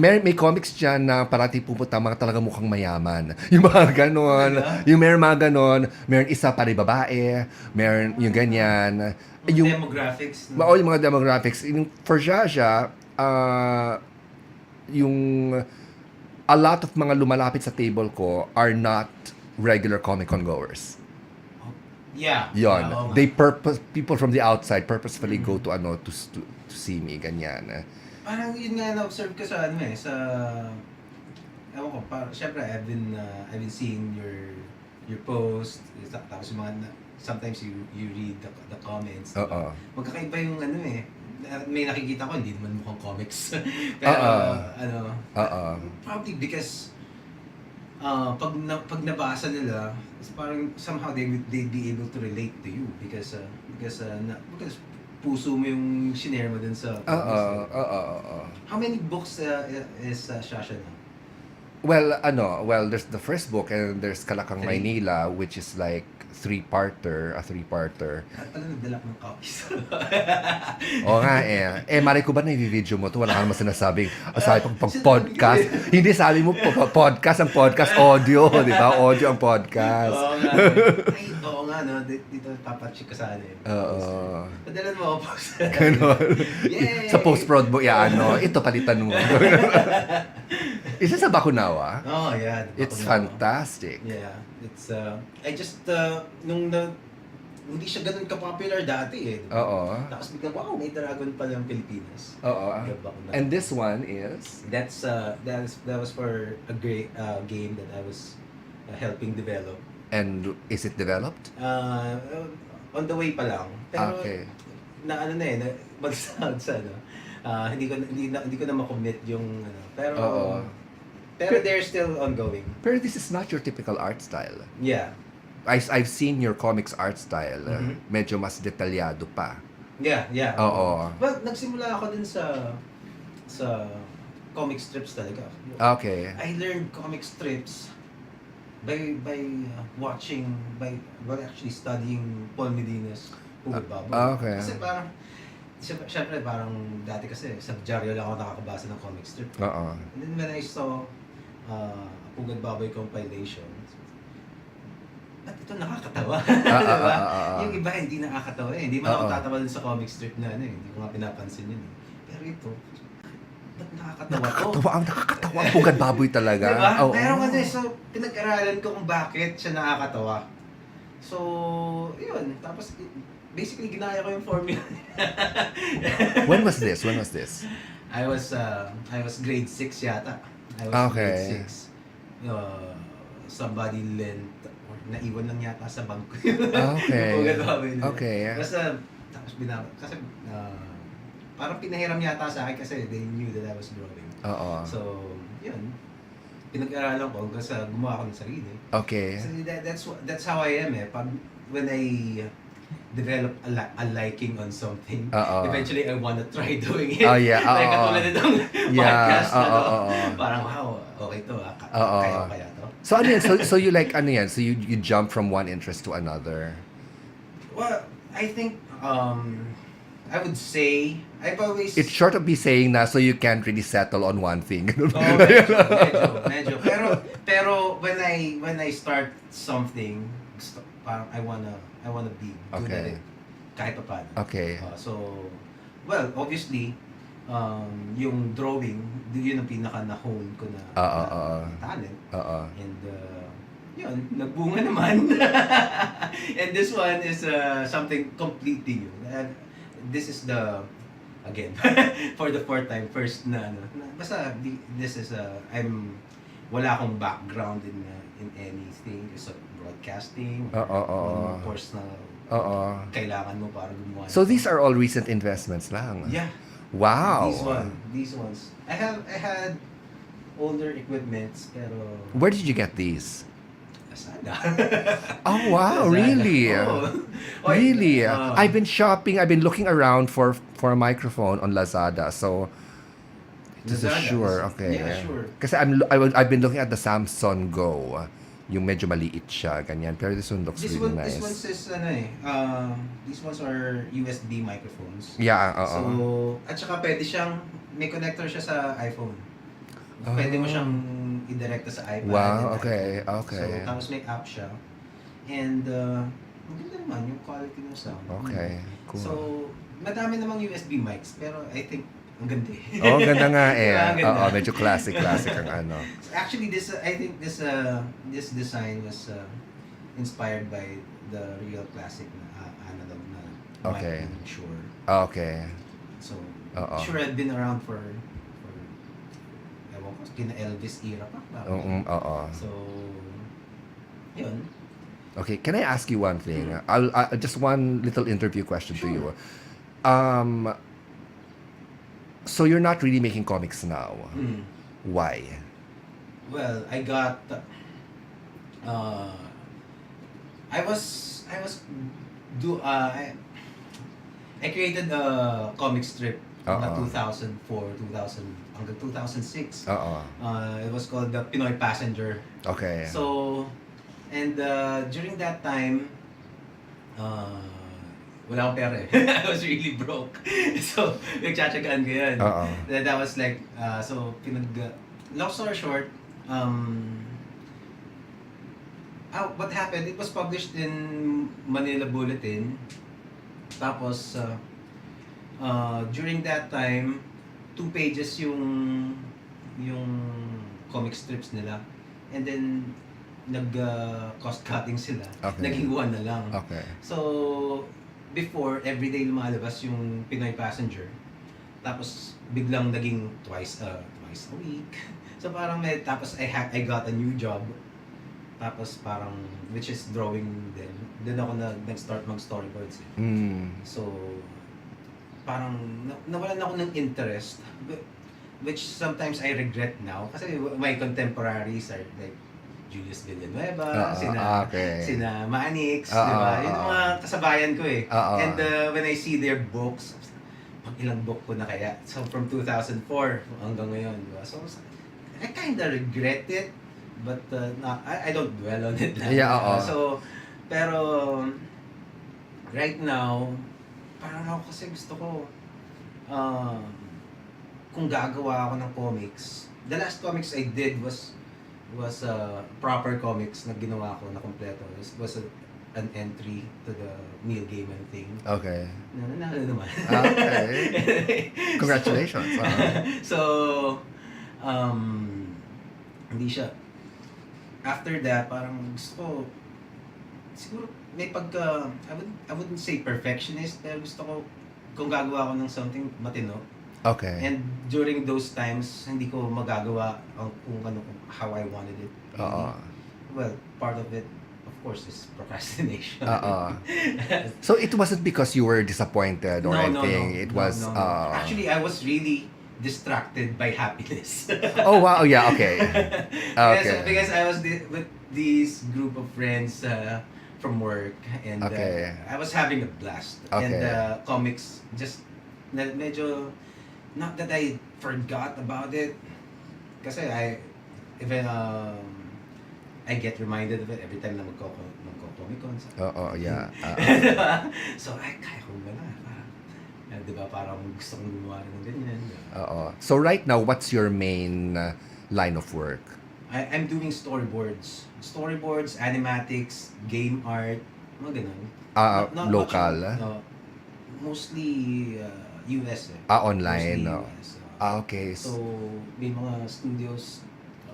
S2: May comics dyan na parati pupunta mga talaga mukhang mayaman. Yung mga ganon. Yung meron mga ganon. Meron isa pare babae. Meron yung ganyan.
S1: Yung demographics?
S2: No? Yung mga demographics. For Zsa Zsa, a lot of mga lumalapit sa table ko are not regular Comic-Con goers.
S1: Yeah.
S2: Yon. People from the outside purposefully go to to see me, ganyan.
S1: Parang yun nga na-observe ko sa sa ewan ko, syempre I've been seeing your post, tapos yung mga sometimes you read the comments.
S2: Oo.
S1: Magkakaiba yung may nakikita ko hindi naman mukhang comics. Pero probably because pag nabasa nila, parang somehow they'd be able to relate to you because puso mo yung shinare mo dun sa comics. How many books is Zsa Zsa now?
S2: Well, there's the first book and there's Kalakang
S1: 3.
S2: Maynila, which is like a three-parter.
S1: Alam, nagdala ko ng copies.
S2: Oo nga malay ko ba na i-video mo to? Wala ka naman sinasabing, sabi pag podcast. Hindi sabi mo, podcast audio, di ba? Audio ang podcast.
S1: Oo nga, no? Dito papacheck ka sa
S2: Oo.
S1: Padalan mo ako post.
S2: Ganon.
S1: Yay!
S2: Sa post-prod mo, ito palitan mo. Isa sa Bakunawa?
S1: Oh, yeah.
S2: It's fantastic.
S1: Yeah. It's, I just, hindi siya ganun ka-popular dati
S2: Oo.
S1: Tapos biglang, wow, may dragon pala ang Pilipinas.
S2: Oo. And this one is?
S1: That was for a great game that I was helping develop.
S2: And is it developed?
S1: On the way pa lang. Pero,
S2: Okay.
S1: bagsag sa hindi ko na ma-commit yung pero
S2: Oo.
S1: pero they're still ongoing.
S2: Pero this is not your typical art style.
S1: Yeah.
S2: I've seen your comics art style.
S1: Mhm.
S2: Medyo mas detalyado pa.
S1: Yeah.
S2: Oo.
S1: Well, nagsimula ako din sa comic strips talaga.
S2: Okay.
S1: I learned comic strips by actually studying Paul Medina's Pugad Baboy.
S2: Okay.
S1: Kasi parang syempre parang dati kasi sa dyaryo lang ako nakakabasa ng comic strip.
S2: Oo.
S1: And then when I saw Pugad Baboy compilation, ba't ito nakakatawa? Diba? Yung iba hindi nakakatawa eh. Hindi man ako tatawa dun sa comic strip na ano eh. Hindi ko nga pinapansin yun eh. Pero ito, ba't nakakatawa to?
S2: Nakakatawa ang Pugad Baboy talaga.
S1: Diba?
S2: Oo.
S1: Pero kasi so, pinag-aralan ko kung bakit siya nakakatawa. So, yun. Tapos, basically, ginaya ko yung formula.
S2: When was this?
S1: I was grade 6 yata. I was
S2: Okay.
S1: grade 6. Somebody lent, or naiwan lang yata sa bangko.
S2: Okay.
S1: Yung Pugad Baboy nila.
S2: Okay.
S1: Basta, tapos kasi, parang pinahiram yata sa akin kasi they knew that I was drawing.
S2: Oo.
S1: So, yun. Pinag-aralan ko hanggang sa gumawa ko ng sarili.
S2: Okay.
S1: So that's how I am eh. When I develop a liking on something, eventually I wanna try doing it.
S2: Oh, yeah.
S1: Like katulad nitong podcast na to.
S2: Oo.
S1: Parang wow, okay to kaya to.
S2: So ano yan? So you like ano yan? So you jump from one interest to another?
S1: Well, I think I would say I've always
S2: It's short of me saying na so you can't really settle on one thing.
S1: medyo. Pero when I start something, parang I wanna be good at it kahit pa paano.
S2: Okay.
S1: So, well, obviously, yung drawing, yun ang pinaka na-hone ko na talent. And yun, nagbunga naman. And this one is something completely new. This is again, for the fourth time, first na basta this is wala akong background in anything, just broadcasting, personal kailangan mo para gumawa.
S2: So these are all recent investments lang?
S1: Yeah.
S2: Wow.
S1: These ones. I had older equipments, pero
S2: Where did you get these?
S1: Lazada.
S2: Oh wow,
S1: Lazada.
S2: really?
S1: Oh.
S2: Really? I've been looking around for a microphone on Lazada. So this is
S1: Lazada.
S2: sure, okay.
S1: Yeah, sure.
S2: Kasi I've been looking at the Samsung Go. Yung medyo maliit siya, ganyan. Pero this one looks really nice.
S1: This one's is these ones are USB microphones.
S2: Yeah,
S1: So, at saka pwede siyang, may connector siya sa iPhone. Pwede mo siyang i-direct sa iPad.
S2: Wow,
S1: and
S2: okay.
S1: So, tapos may app siya. And, maganda naman yung quality ng sound.
S2: Okay, cool.
S1: So, madami namang USB mics, pero I think, ang ganda eh.
S2: Oh, ganda nga eh.
S1: Diba, ang ganda.
S2: Medyo classic ang ano.
S1: Actually, I think this design was inspired by the real classic na analog na
S2: Okay.
S1: mic ng Shure.
S2: Okay.
S1: So, Shure had been around for ewan ko, kina Elvis era pa. So, yun.
S2: Okay, can I ask you one thing? I'll just one little interview question to you. So you're not really making comics now. Why?
S1: Well, I got I created a comic strip na 2004, 2000 hanggang 2006. It was called the Pinoy Passenger.
S2: Okay.
S1: So, and during that time, wala akong pera eh. I was really broke. So, nagtsatsagaan ko yan. That was like, so, long story short, what happened, it was published in Manila Bulletin. Tapos, during that time, 2 pages yung comic strips nila. And then, cost cutting sila.
S2: Okay.
S1: Naging 1 na lang.
S2: Okay.
S1: So, before, everyday lumalabas yung Pinoy Passenger. Tapos, biglang naging twice a week. So, parang tapos I got a new job. Tapos, parang, which is drawing din. Doon ako nag-start mag-storyboards. So, parang, nawalan ako ng interest. Which sometimes I regret now. Kasi my contemporaries are like, Julius Villanueva,
S2: Okay.
S1: sina Manix,
S2: Oo,
S1: di ba? Yun
S2: oo.
S1: ang mga kasabayan ko eh.
S2: Oo.
S1: And when I see their books, pag ilang book ko na kaya? So from 2004 hanggang ngayon, di ba? So I kinda regret it, but I don't dwell on it lang.
S2: Yeah, oo.
S1: So, pero right now, parang ako kasi gusto ko, kung gagawa ako ng comics, the last comics I did was proper comics na ginawa ko na kompleto. It was an entry to the Neil Gaiman thing.
S2: Okay.
S1: Nanalo naman.
S2: Okay. Congratulations.
S1: So, hindi siya. After that, parang gusto ko, siguro may pagka, I wouldn't say perfectionist, pero gusto ko, kung gagawa ko ng something matino.
S2: Okay.
S1: And during those times, hindi ko magagawa kung how I wanted it. Well, part of it, of course, is procrastination.
S2: So it wasn't because you were disappointed or anything. It was.
S1: Actually, I was really distracted by happiness.
S2: Oh wow! Yeah. Okay. Okay.
S1: Because I was with these group of friends from work, and I was having a blast.
S2: Okay.
S1: And comics just medyo. Not that I forgot about it, kasi even I get reminded of it every time na magko-Comic-Con.
S2: Yeah.
S1: So kaya ko ba na? Parang, di ba, parang gusto kong gumawa rin ng ganyan.
S2: So right now, what's your main line of work?
S1: I'm doing storyboards, animatics, game art, mga ganun. Not
S2: Local?
S1: Mostly US eh.
S2: Online.
S1: US,
S2: okay.
S1: So, may mga studios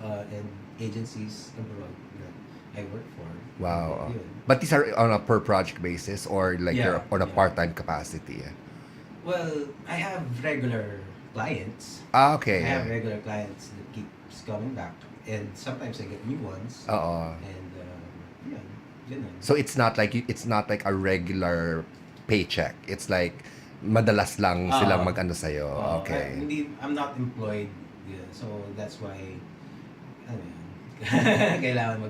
S1: and agencies abroad that I work for.
S2: Wow.
S1: Yun.
S2: But these are on a per project basis or like you're on a part-time capacity?
S1: Well, I have regular clients.
S2: Okay.
S1: I have regular clients that keeps coming back. And sometimes I get new ones. And ganun.
S2: So it's not like a regular paycheck. It's like madalas lang silang mag-ano sa'yo. Okay.
S1: I'm not employed. Yeah, so that's why kailangan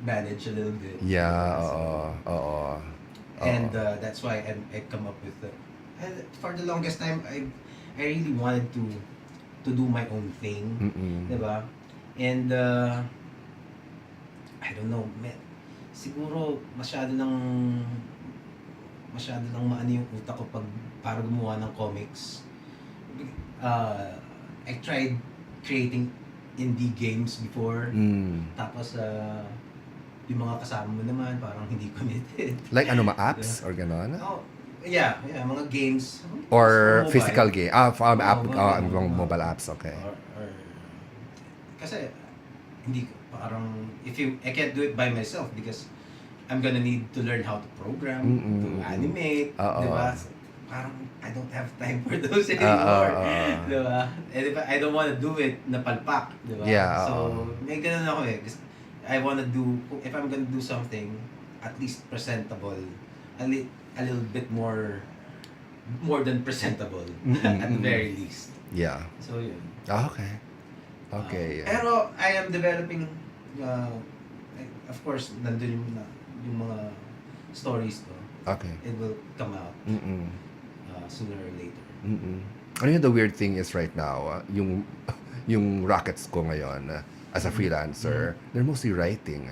S1: manage a little bit.
S2: Yeah,
S1: And that's why I come up with and for the longest time I really wanted to do my own thing. Diba? And I don't know, siguro masyado nang maano yung utak ko para gumawa ng comics. I tried creating indie games before. Tapos yung mga kasama mo naman parang hindi committed.
S2: Like apps or gano'n?
S1: Yeah, mga games.
S2: Or
S1: mobile.
S2: physical game. Mobile apps, okay.
S1: Or kasi hindi parang I can't do it by myself because I'm gonna need to learn how to program, to animate, diba? Parang I don't have time for those anymore, diba? And if I don't wanna do it na palpak, diba?
S2: Yeah,
S1: so may ganun ako eh. I wanna do, if I'm gonna do something, at least presentable, a little bit more than presentable, at the very least.
S2: Yeah.
S1: So yun.
S2: Okay.
S1: Pero I am developing, of course, nandun yung mga stories ko.
S2: Okay.
S1: It will come out sooner or later.
S2: Ano yung the weird thing is right now, yung rackets ko ngayon, as a freelancer, they're mostly writing.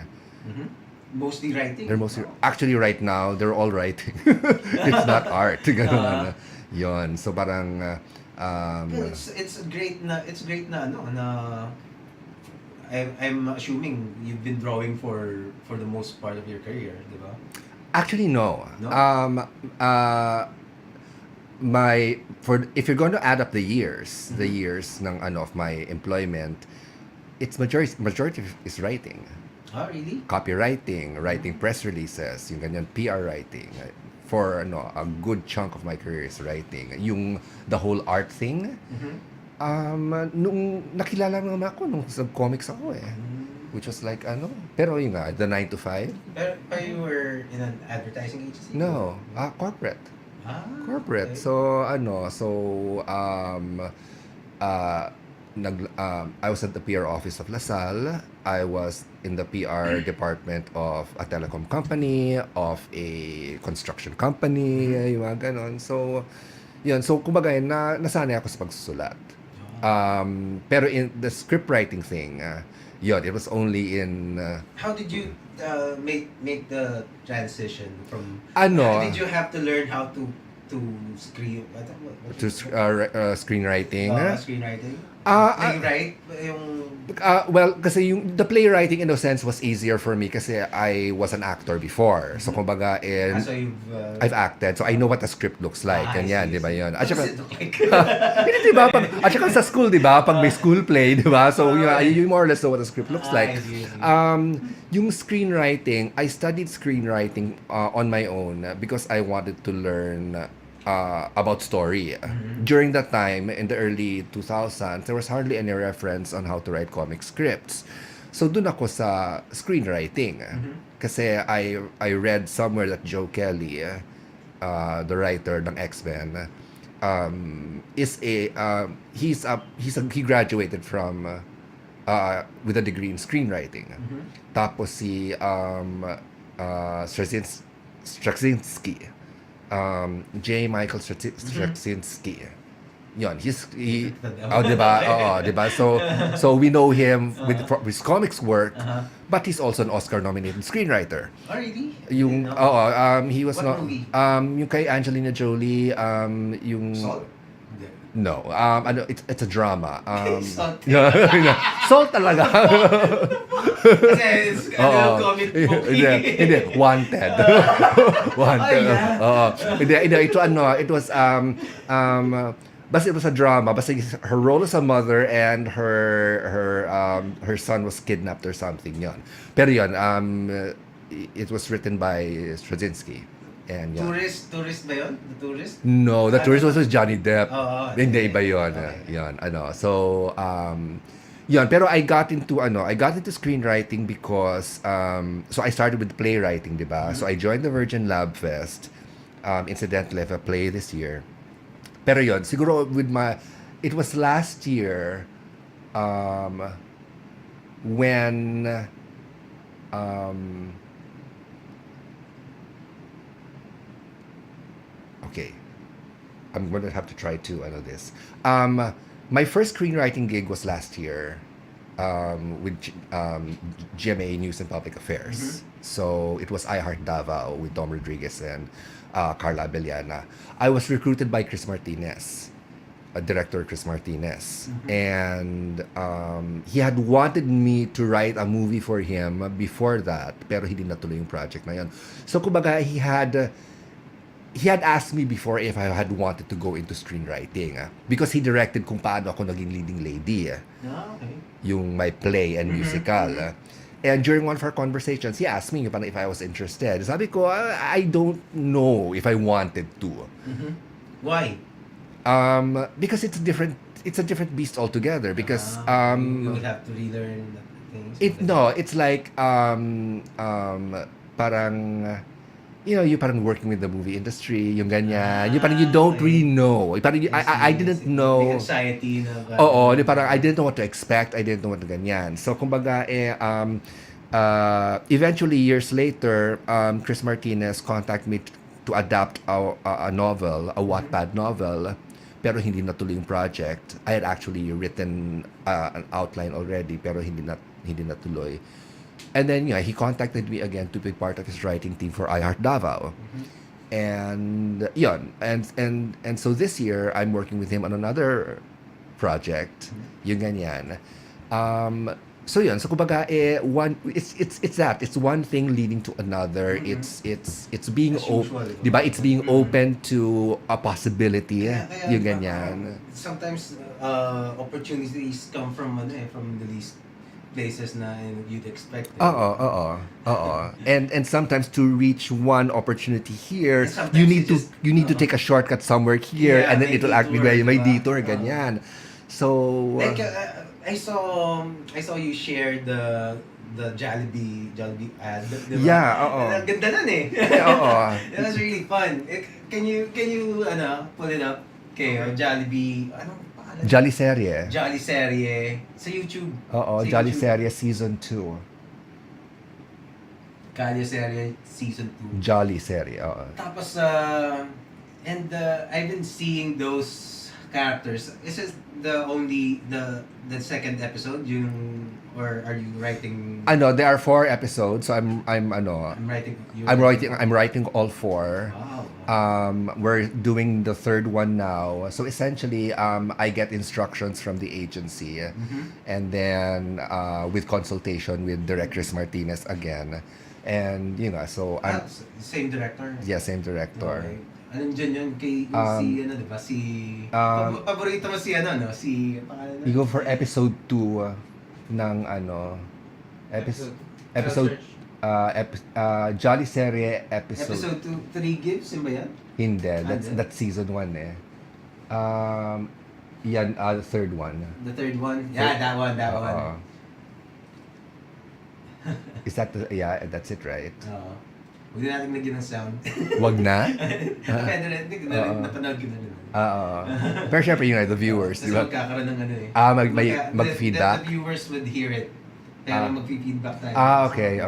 S1: Mostly writing?
S2: They're mostly, actually right now, they're all writing. It's not art. Ganun. Yun. So parang,
S1: it's great na I'm assuming you've been drawing for the most part of your career, di ba?
S2: Actually, no. If you're going to add up the years ng of my employment, it's majority is writing.
S1: Oh, really?
S2: Copywriting, writing press releases, yung ganyan PR writing. For a good chunk of my career is writing. Yung the whole art thing. Nung nakilala naman ako nung sa comics ako eh. Which was like pero yung the 9 to 5.
S1: Pero you were in an advertising agency?
S2: No, corporate. Corporate.
S1: Okay.
S2: So I was at the PR office of LaSalle. I was in the PR department of a telecom company, of a construction company, yung mga ganon. So, yun. So, kumbaga, nasanay ako sa pagsusulat. Pero in the script writing thing, yun, it was only in...
S1: How did you make the transition from...
S2: Ano?
S1: Did you have to learn how to screen...
S2: to screenwriting.
S1: Screenwriting?
S2: Ah,
S1: Playwright? Yung...
S2: Well, kasi the playwriting in a sense was easier for me kasi I was an actor before. So, kumbaga,
S1: so you've...
S2: I've acted. So, I know what the script looks like.
S1: I
S2: Ganyan,
S1: see,
S2: di ba yun?
S1: What
S2: At
S1: does
S2: saka,
S1: it look like?
S2: hindi, di ba? At saka sa school, di ba? Pag may school play, di ba? So, you more or less know what the script looks like.
S1: I see.
S2: Yung screenwriting, I studied screenwriting on my own because I wanted to learn about story. During that time, in the early 2000s, there was hardly any reference on how to write comic scripts. So, dun ako sa screenwriting. Kasi I read somewhere that Joe Kelly, the writer ng X-Men, he graduated from with a degree in screenwriting. Tapos si Straczynski, J. Michael Straczynski. Yun, diba? Oo, diba? So we know him with his comics work, but he's also an Oscar-nominated screenwriter.
S1: Oh, really?
S2: Yung, he was
S1: What movie?
S2: Yung kay Angelina Jolie, yung...
S1: Salt?
S2: No, it's a drama.
S1: Salt.
S2: Salt talaga.
S1: Kasi it's comic book.
S2: Hindi, Wanted. Wanted.
S1: Oh, yeah.
S2: Oo. Hindi, it was basta it was a drama. Basta her role as a mother and her son was kidnapped or something yon. Pero yon, it was written by Straczynski. And yan.
S1: Tourist ba yun? The Tourist?
S2: No, the tourist was Johnny Depp. Hindi, iba yun.
S1: Okay.
S2: Yan, So, yun. Pero I got into screenwriting because, so I started with playwriting, di ba? So I joined the Virgin Lab Fest. Incidentally, I have a play this year. Pero yun, siguro it was last year, when, okay, I'm going to have to try to this. My first screenwriting gig was last year with GMA News and Public Affairs. So it was I Heart Davao with Dom Rodriguez and Carla Abellana. I was recruited by Chris Martinez, director Chris Martinez. And he had wanted me to write a movie for him before that, pero hindi natuloy yung project na yun. So kumbaga, he had asked me before if I had wanted to go into screenwriting because he directed kung paano ako naging leading lady.
S1: Okay.
S2: Yung my play and musical. And during one of our conversations, he asked me if I was interested. Sabi ko, I don't know if I wanted to.
S1: Why?
S2: Because it's a different beast altogether. Because
S1: you will have to relearn things.
S2: It's like parang you parang working with the movie industry, yung ganyan. Yung parang you don't really know. Parang I didn't know.
S1: The anxiety na.
S2: Oo, parang I didn't know what to expect. I didn't know what to ganyan. So, kumbaga, eventually, years later, Chris Martinez contacted me to adapt a novel, a Wattpad novel, pero hindi natuloy yung project. I had actually written an outline already, pero hindi natuloy. And then he contacted me again to be part of his writing team for I Heart Davao. And yun. And so this year I'm working with him on another project. Yung ganyan. So yun, so kumbaga it's one thing leading to another. It's being diba? It's being open to a possibility. Yung ganyan.
S1: Sometimes opportunities come from the least places na you'd expect.
S2: Oo. And sometimes to reach one opportunity here, you need to take a shortcut somewhere here, and then it'll actually may detour ganyan. So
S1: like I saw you share the Jollibee ad. Diba?
S2: Yeah, oo.
S1: Ang ganda nun eh.
S2: Oo.
S1: It was really fun. Can you pull it up? kayo, Jollibee, anong pangalan?
S2: Jolly Serie.
S1: Jolly Serie. Sa YouTube.
S2: Oo,
S1: Sa
S2: Jolly
S1: YouTube.
S2: Serie Season 2.
S1: Jolly Serie Season 2.
S2: Jolly Serie, oo.
S1: Tapos, and I've been seeing those characters. Is it the second episode? Or are you writing?
S2: Ano, there are 4 episodes, so I'm writing all 4.
S1: Wow.
S2: We're doing the 3rd one now. So essentially, I get instructions from the agency, and then with consultation with Director Martinez again, and so I'm
S1: Same director?
S2: yeah, same director.
S1: Okay. Anong dyan yun kay si di ba? Paborito mo si no? Si pangalan
S2: We go for episode 2 ng episode Jolly Serie episode.
S1: Episode 2, 3 gives, yun ba yan?
S2: Hindi, that's season 1 eh. Yan, the 3rd one.
S1: The 3rd one? Yeah, that one.
S2: Is that that's it, right?
S1: Oo. Huwag na natin lagyan ng sound.
S2: Wag na?
S1: Pwede rin, napanood ko na naman.
S2: Pero syempre, the viewers,
S1: Kasi
S2: di ba?
S1: magkakaroon ng ano eh.
S2: Mag-feedback?
S1: The viewers would hear it. Kaya mag-feedback tayo.
S2: Okay.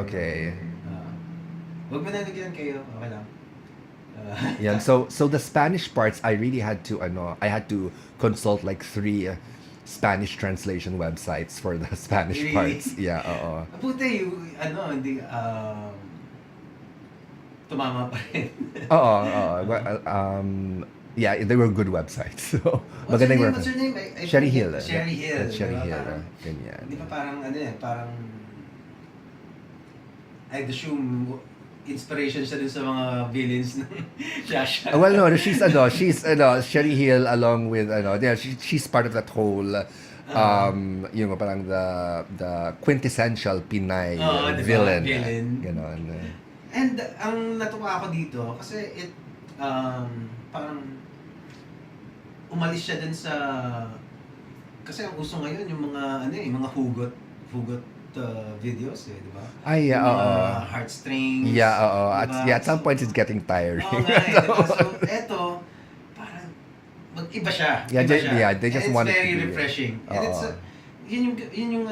S1: Huwag mo na lagyan kayo, okay lang.
S2: Yan. So the Spanish parts, I really had to I had to consult like 3 Spanish translation websites for the Spanish
S1: Really?
S2: parts. Yeah, oo.
S1: Buti hindi, tumama pa rin.
S2: Oo. Yeah, they were good websites. So, magandang
S1: What's her name?
S2: Sherry Hill.
S1: Sherry Hill.
S2: Sherry
S1: diba?
S2: Hill.
S1: Parang,
S2: Ganyan.
S1: Di ba parang I'd assume inspiration siya dun sa mga villains ng Shasha.
S2: Well, no, she's Sherry Hill along with she's part of that whole parang the quintessential Pinoy
S1: diba?
S2: villain.
S1: Villain.
S2: Ganon.
S1: And ang natuwa ako dito kasi parang umalis siya dun sa kasi ang uso ngayon yung mga mga hugot videos di ba?
S2: Ay, oo.
S1: Heartstrings.
S2: Yeah, oo.
S1: Diba?
S2: At some point it's getting tiring.
S1: Oo nga, diba? So eto parang mag-iba siya.
S2: Yeah,
S1: Iba siya.
S2: they just want
S1: it
S2: it
S1: to be
S2: to be
S1: refreshing. And it's yun yung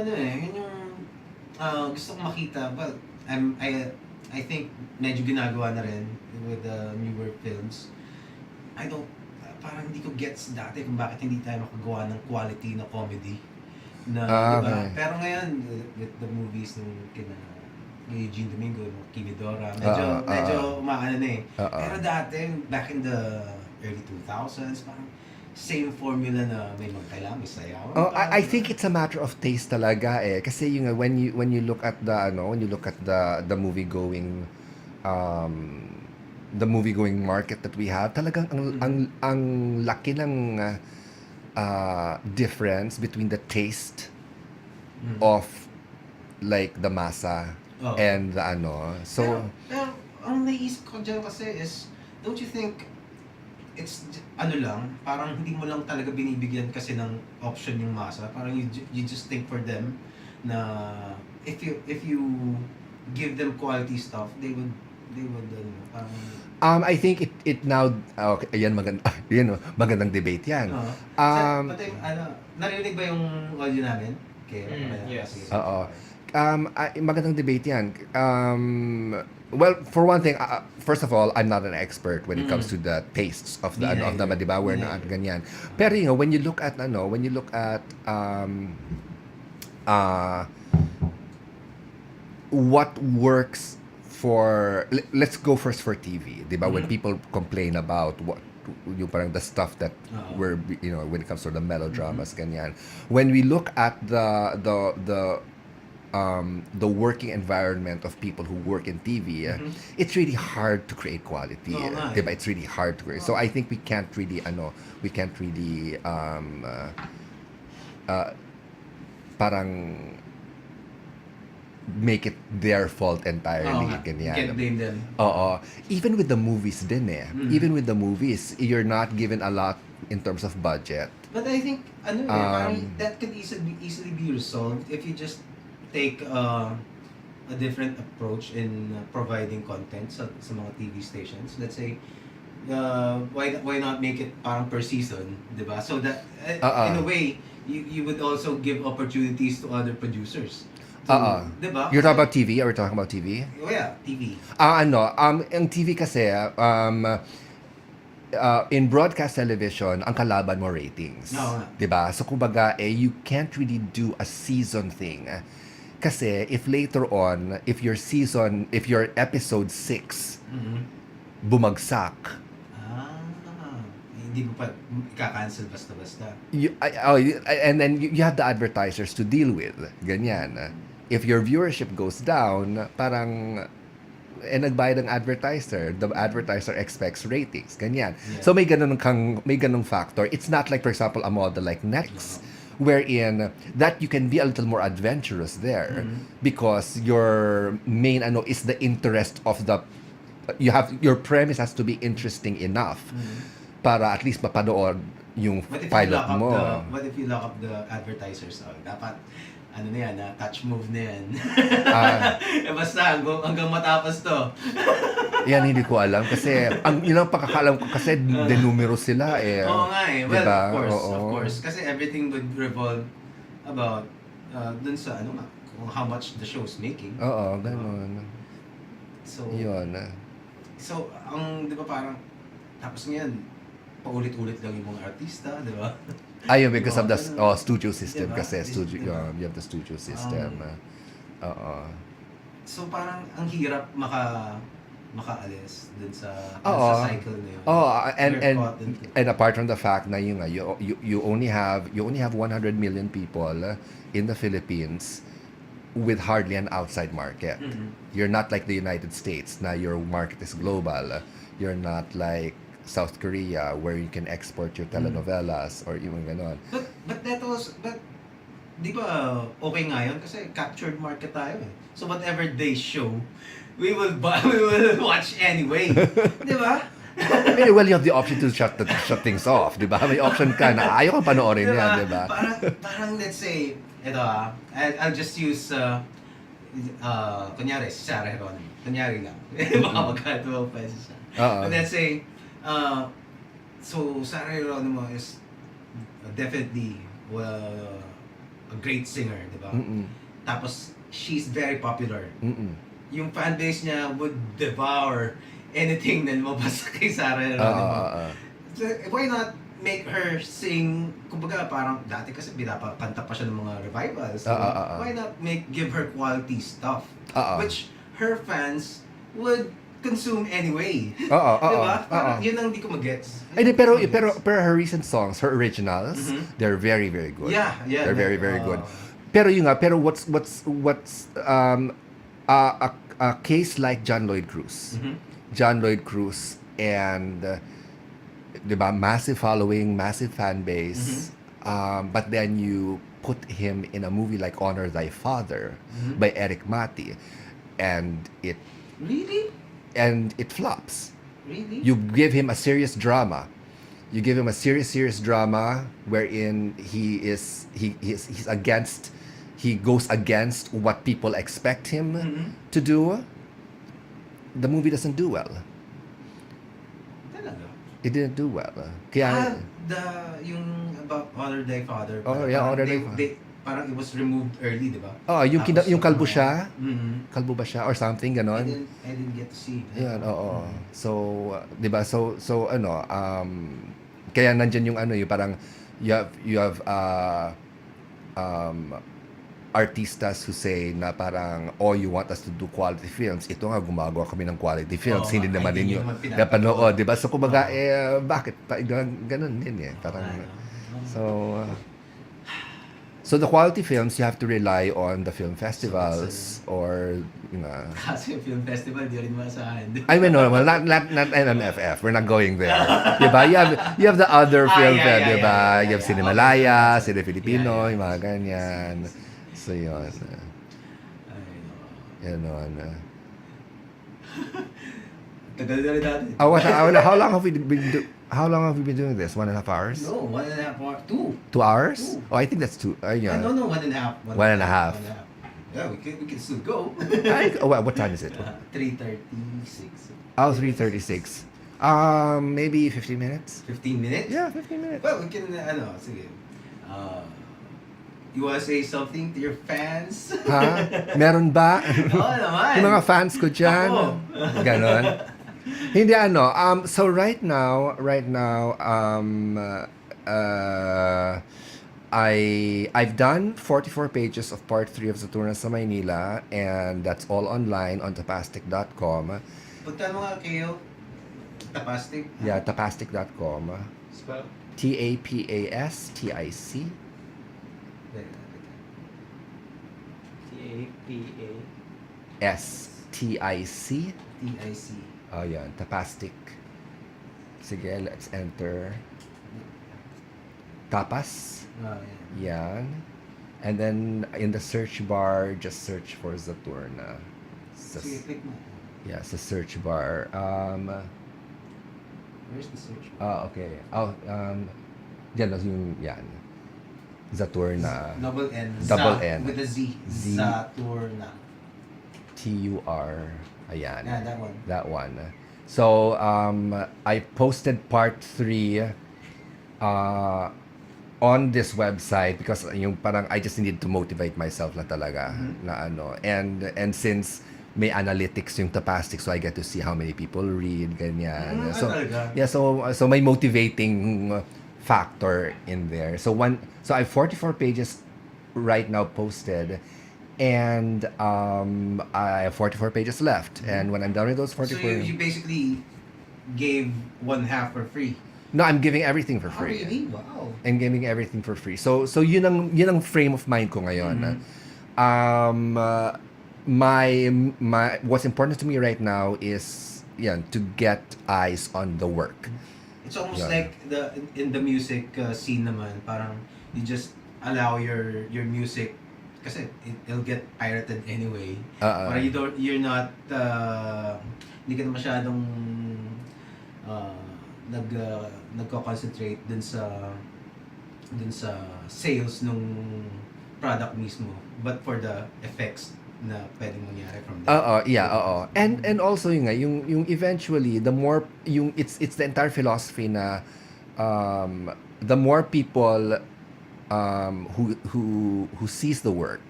S1: gusto kong makita. But I think medyo ginagawa na rin with the newer films. Parang hindi ko gets dati kung bakit hindi tayo makagawa ng quality na comedy. Diba?
S2: Okay.
S1: Pero ngayon, with the movies ng Eugene Domingo, Kimidora, medyo umaano na eh. Pero dati, back in the early 2000s, parang same formula na may kailangan may sayaw.
S2: I think it's a matter of taste talaga eh. Kasi when you look at the movie going market that we have, talagang ang laki ng difference between the taste of like the masa and the so
S1: pero ang naisip ko dyan kasi is, don't you think it's parang hindi mo lang talaga binibigyan kasi ng option yung masa, parang you just think for them na if you give them quality stuff, they would parang
S2: I think it now okay, ayan magandang debate yan.
S1: Narinig ba yung audio namin? Okay,
S3: yes.
S2: Oo. Magandang debate yan. Well, for one thing, first of all, I'm not an expert when it comes to the tastes of the di ba? We're not ganyan. Pero when you look at what works for, let's go first for TV, di ba? When people complain about what yung parang the stuff that we're when it comes to the melodramas ganyan. When we look at the working environment of people who work in TV, it's really hard to create quality. Diba? It's really hard to create. So I think we can't really parang make it their fault entirely.
S1: You can't blame them.
S2: Oo. Even with the movies din eh. Even with the movies, you're not given a lot in terms of budget.
S1: But I think parang that could easily be resolved if you just take a different approach in providing content sa mga TV stations. Let's say why not make it parang per season, di ba? So that in a way, you would also give opportunities to other producers. Di ba?
S2: You're talking about TV? Are we talking about TV?
S1: Oh yeah, TV.
S2: Ang TV kasi, in broadcast television, ang kalaban mo ratings.
S1: No.
S2: 'Di ba? So kumbaga, you can't really do a season thing. Kasi if later on, if your episode 6 bumagsak,
S1: hindi mo pa ika-cancel basta-basta.
S2: and then you have the advertisers to deal with. Ganyan. If your viewership goes down, parang nagbayad ng advertiser, the advertiser expects ratings, ganyan.
S1: Yeah.
S2: So may ganung factor. It's not like, for example, a model like Next, wherein that you can be a little more adventurous there because your main is the interest of your premise has to be interesting enough para at least mapanood yung pilot mo.
S1: What if you lock up the advertisers? Dapat ano na yan, touch move na yan. Basta hanggang matapos to.
S2: Yan, hindi ko alam kasi yun ang pagkakalam ko kasi denumero sila eh.
S1: Oo nga eh. Well,
S2: diba?
S1: of course. Kasi everything would revolve about dun sa kung how much the show's making.
S2: Oo, ganun.
S1: So,
S2: yun.
S1: So, di ba parang, tapos ngayon, paulit-ulit lang yung mga artista, di ba?
S2: Ayun, because of the studio system
S1: diba?
S2: kasi you have the studio system.
S1: So parang ang hirap makaalis dun sa cycle na yun.
S2: And apart from the fact na you only have 100 million people in the Philippines with hardly an outside market. You're not like the United States na your market is global. You're not like South Korea where you can export your telenovelas or yung ganon.
S1: But di ba okay nga yun kasi captured market tayo eh. So whatever they show, we will watch anyway. Di ba?
S2: Well, you have the option to shut things off, di ba? May option ka na ayaw ka panoorin yan, di ba?
S1: Parang let's say, I'll just use kunyari si Sarah Heron. Kunyari lang. Baka magkatuwa pa si Sarah. Let's say, so Sarah Geronimo is definitely a great singer, di ba? Tapos she's very popular. Yung fan base niya would devour anything na lumabas kay Sarah Geronimo. So, why not make her sing? Kumbaga parang dati kasi pinapakanta pa siya ng mga revivals. Why not give her quality stuff, which her fans would consume anyway. Diba? Yun ang di ko mag-gets.
S2: Pero her recent songs, her originals, they're very, very good.
S1: Yeah.
S2: They're very, very good. Pero what's a case like John Lloyd Cruz. John Lloyd Cruz and diba, massive following, massive fan base. But then you put him in a movie like Honor Thy Father by Eric Mati and it flops.
S1: Really?
S2: You give him a serious drama. You give him a serious drama wherein he's goes against what people expect him to do. The movie doesn't do well.
S1: Talaga?
S2: It didn't do well. Kaya
S1: yung about Honor Thy Father.
S2: Honor Thy Father.
S1: Parang it was removed early, di ba?
S2: Yung kalbo siya. Kalbo ba siya or something ganon?
S1: I didn't get to see.
S2: Yan, So, di ba? So kaya nandiyan yung yung parang you have artistas who say na parang you want us to do quality films. Ito nga gumagawa kami ng quality films. Hindi naman din yung napanood, di ba? So kumbaga bakit ganun din parang So the quality films, you have to rely on the film festivals or,
S1: Kasi yung film festival, di rin maasahan.
S2: I mean, no, well, not MMFF. We're not going there. Diba? You have the other film fest, diba? You have Cinemalaya, Cine Filipino, yung mga ganyan. So, yun. Yun.
S1: Tagal na rin natin.
S2: How long have we been doing this? 1.5 hours?
S1: No, 1.5 hours. 2.
S2: 2 hours?
S1: 2.
S2: Oh, I think that's 2. Yeah.
S1: No, 1.5.
S2: 1.5.
S1: Yeah, we can still go.
S2: What time is it?
S1: 3:36.
S2: Oh, 3:36. Maybe 15 minutes.
S1: 15 minutes?
S2: Yeah, 15 minutes.
S1: Well, we can, sige. You wanna say something to your fans?
S2: Ha? Meron ba?
S1: Oo naman.
S2: Yung mga fans ko dyan.
S1: Ako.
S2: Ganon. Hindi so right now, I've done 44 pages of part 3 of Zaturnnah sa Maynila, and that's all online on tapastic.com.
S1: Punta mo nga kayo. Tapastic?
S2: Yeah, tapastic.com.
S1: Spell?
S2: TAPASTIC.
S3: TAPA.
S2: STIC.
S1: TIC.
S2: Oh, yan. Tapastic. Sige, let's enter. Tapas.
S1: Yeah.
S2: Yan. And then, in the search bar, just search for Zaturnnah.
S1: Sige, click mo.
S2: Yeah, sa search bar.
S1: Where's the search?
S2: Okay. Yan, yan. Zaturnnah.
S1: Double N.
S2: Double
S1: Za,
S2: N.
S1: with a Z.
S2: Z.
S1: Zaturnnah.
S2: TUR. Ayan.
S1: Yeah, that one.
S2: That one. So, I posted part 3 on this website because yung parang I just needed to motivate myself na talaga na and since may analytics yung Tapastic, so I get to see how many people read, ganyan. So yeah, so may motivating factor in there. So I have 44 pages right now posted, and I have 44 pages left. And when I'm done with those 44,
S1: So you basically gave one half for free.
S2: no, I'm giving everything for
S1: Oh,
S2: free.
S1: really? Wow.
S2: And giving everything for free. So yun ang frame of mind ko ngayon. My what's important to me right now is to get eyes on the work.
S1: It's almost
S2: Yeah.
S1: like in the music scene naman, parang you just allow your music kasi it'll get pirated anyway. Parang you're not hindi ka na masyadong nagko-concentrate dun sa sales nung product mismo, but for the effects na pwedeng mangyari from there.
S2: And also yung eventually the more it's the entire philosophy na the more people who sees the work,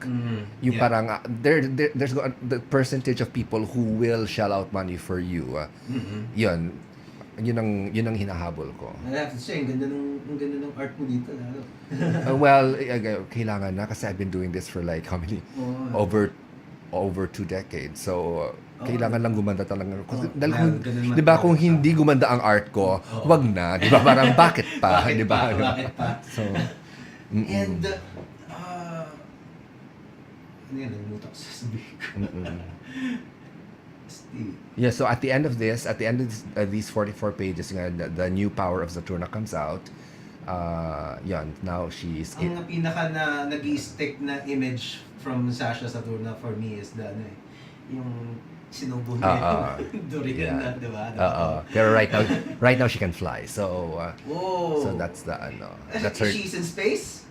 S2: yung parang there's the percentage of people who will shell out money for you. Yun ang hinahabol ko.
S1: I have to say, ang ganda ng art mo dito lalo.
S2: Well, kailangan na kasi I've been doing this for like how many over 2 decades. So kailangan lang gumanda talaga. Di ba kung hindi gumanda ang art ko, wag na. Di ba parang bakit pa? Di ba?
S1: Bakit pa?
S2: So,
S1: and ano yan, nagmutak sa sabihin ko.
S2: Yeah, so at the end of these 44 pages, the new power of Zaturnnah comes out. Now she's
S1: Ang pinaka na nag-i-stick na image from Zsa Zsa Zaturnnah for me is yung sinubo niya yung durian na, di ba?
S2: Pero right now she can fly. So so that's that's her.
S1: She's in space?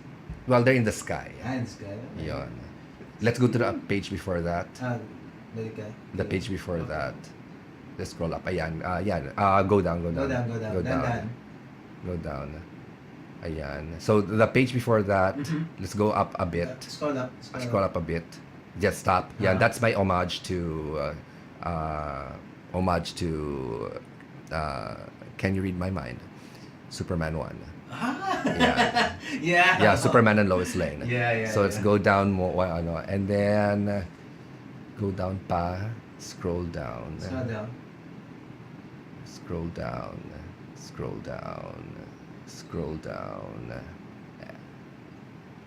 S2: Well, they're in the sky.
S1: In the sky.
S2: Yun. Let's go to the page before that.
S1: Balik ka.
S2: The page before that. Let's scroll up. Ayan. Go down.
S1: Go down.
S2: Go down. Ayan. So the page before that, let's go up a bit.
S1: Scroll up.
S2: Scroll up a bit. Just stop. Yeah, that's my homage to Can You Read My Mind? Superman 1. Yeah, Superman and Lois Lane. So let's go down more, and then go down pa, scroll down. Scroll down.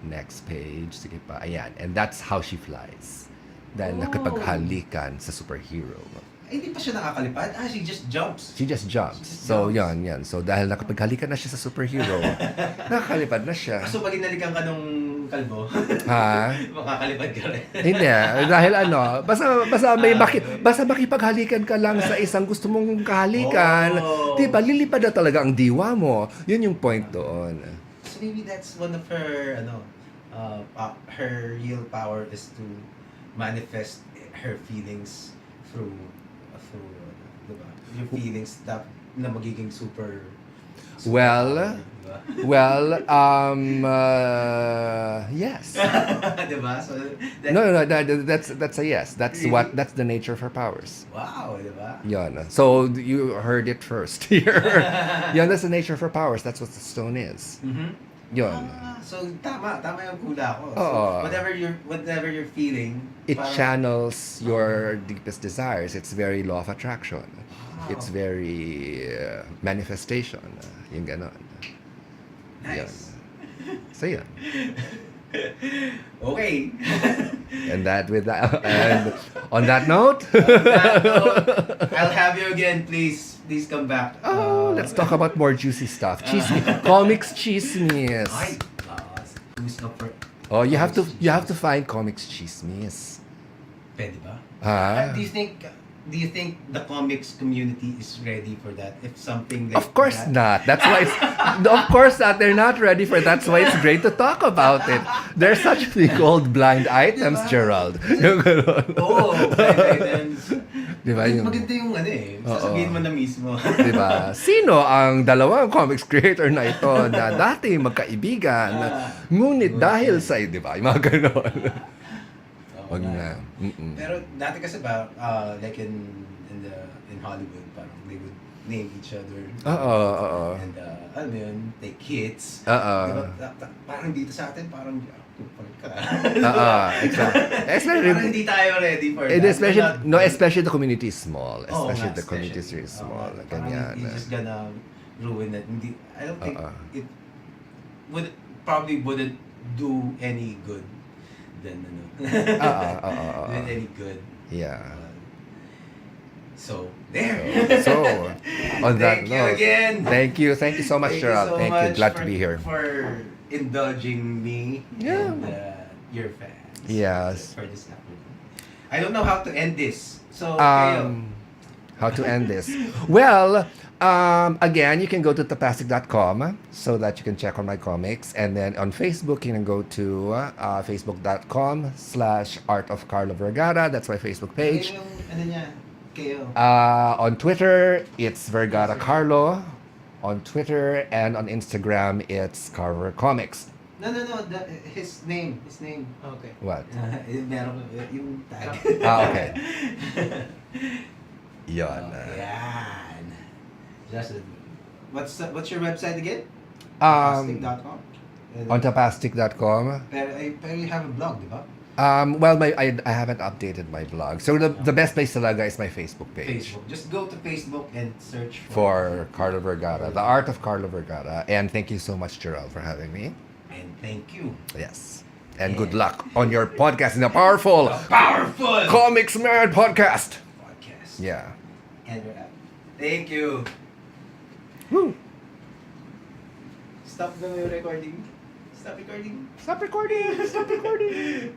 S2: Next page, sige pa. Ayan, and that's how she flies. Dahil nakipaghalikan sa superhero.
S1: Hindi pa siya nakakalipad. She just jumps.
S2: So, yan. So, dahil nakapaghalikan na siya sa superhero, nakakalipad na siya.
S1: So, pag inalikan ka nung kalbo, makakalipad ka rin.
S2: Hindi, dahil basta makipaghalikan ka lang sa isang gusto mong kahalikan, diba, lilipad na talaga ang diwa mo. Yun yung point doon.
S1: So, maybe that's one of her, her real power is to manifest her feelings through diba? Your feelings na magiging super
S2: Well,
S1: diba?
S2: Well, yes.
S1: Diba? So,
S2: No, that's a yes. That's the nature of her powers.
S1: Wow, diba?
S2: Yan. So you heard it first here. Yan, that's the nature of her powers. That's what the stone is.
S1: Mm-hmm.
S2: Yun.
S1: So tama yung hula ko. So
S2: Oo.
S1: whatever you're feeling,
S2: It
S1: parang-
S2: channels your deepest desires. It's very law of attraction.
S1: Wow.
S2: It's very manifestation. Yung ganon.
S1: Nice.
S2: So yun.
S1: Okay.
S2: And on that note,
S1: I'll have you again, please. Please come back.
S2: let's talk about more juicy stuff. Comics chismis.
S1: Ay, who's up for?
S2: Oh, you have to find comics chismis.
S1: Pwede ba?
S2: Ah.
S1: Do you think the comics community is ready for that? If something like
S2: Of course
S1: that?
S2: not. That's why of course not. They're not ready for it. That's why it's great to talk about it. There's such a thing called blind items,
S1: Diba?
S2: Gerald. Yung ganon.
S1: Blind items.
S2: Diba yung...
S1: Maganda yung sasabihin mo na mismo.
S2: Diba? Sino ang dalawang comics creator na ito na dati magkaibigan, ngunit dahil sa, diba? Yung mga ganon. Wag na. Mm-mm.
S1: Pero dati kasi ba, like in Hollywood, parang they would name each other.
S2: Oo.
S1: And alam mo yun, take hits.
S2: Oo.
S1: Diba, parang dito sa atin, parang palit ka.
S2: Especially,
S1: Parang hindi tayo ready for
S2: and
S1: that.
S2: especially the community is small. Especially
S1: nga,
S2: the community is really small.
S1: Parang
S2: Ganyan.
S1: it's just gonna ruin it. I don't think it wouldn't do any good than doing any good.
S2: Yeah.
S1: So there.
S2: So, on that
S1: Thank you
S2: note,
S1: again.
S2: Thank you so much, Gerald.
S1: so
S2: Thank you.
S1: much
S2: Glad to be here.
S1: for indulging me
S2: Yeah.
S1: and your fans.
S2: Yes.
S1: For this afternoon. I don't know how to end this. So kayo.
S2: How to end this? Well, again, you can go to tapastic.com so that you can check on my comics. And then on Facebook, you can go to facebook.com/Art of Carlo Vergara. That's my Facebook page.
S1: Yung, ano niya, kayo.
S2: On Twitter, it's Vergara Carlo. On Twitter and on Instagram, it's Carver Comics.
S1: No. His name.
S3: Okay.
S2: What?
S1: Meron yung tag.
S2: Okay. Yon.
S1: Yan. What's your website again?
S2: On
S1: On
S2: tapastic.com.
S1: Pero you have a blog, di ba?
S2: Well, I haven't updated my blog. So the best place talaga is my Facebook page.
S1: Facebook. Just go to Facebook and search
S2: For Carlo Vergara, the art of Carlo Vergara. And thank you so much, Gerald, for having me.
S1: And thank you.
S2: Yes. And good luck on your podcast in a powerful Komiksman podcast. Yeah.
S1: And we're out. Thank you.
S2: Woo.
S1: Stop the recording. Stop recording.
S2: Stop recording. Stop recording.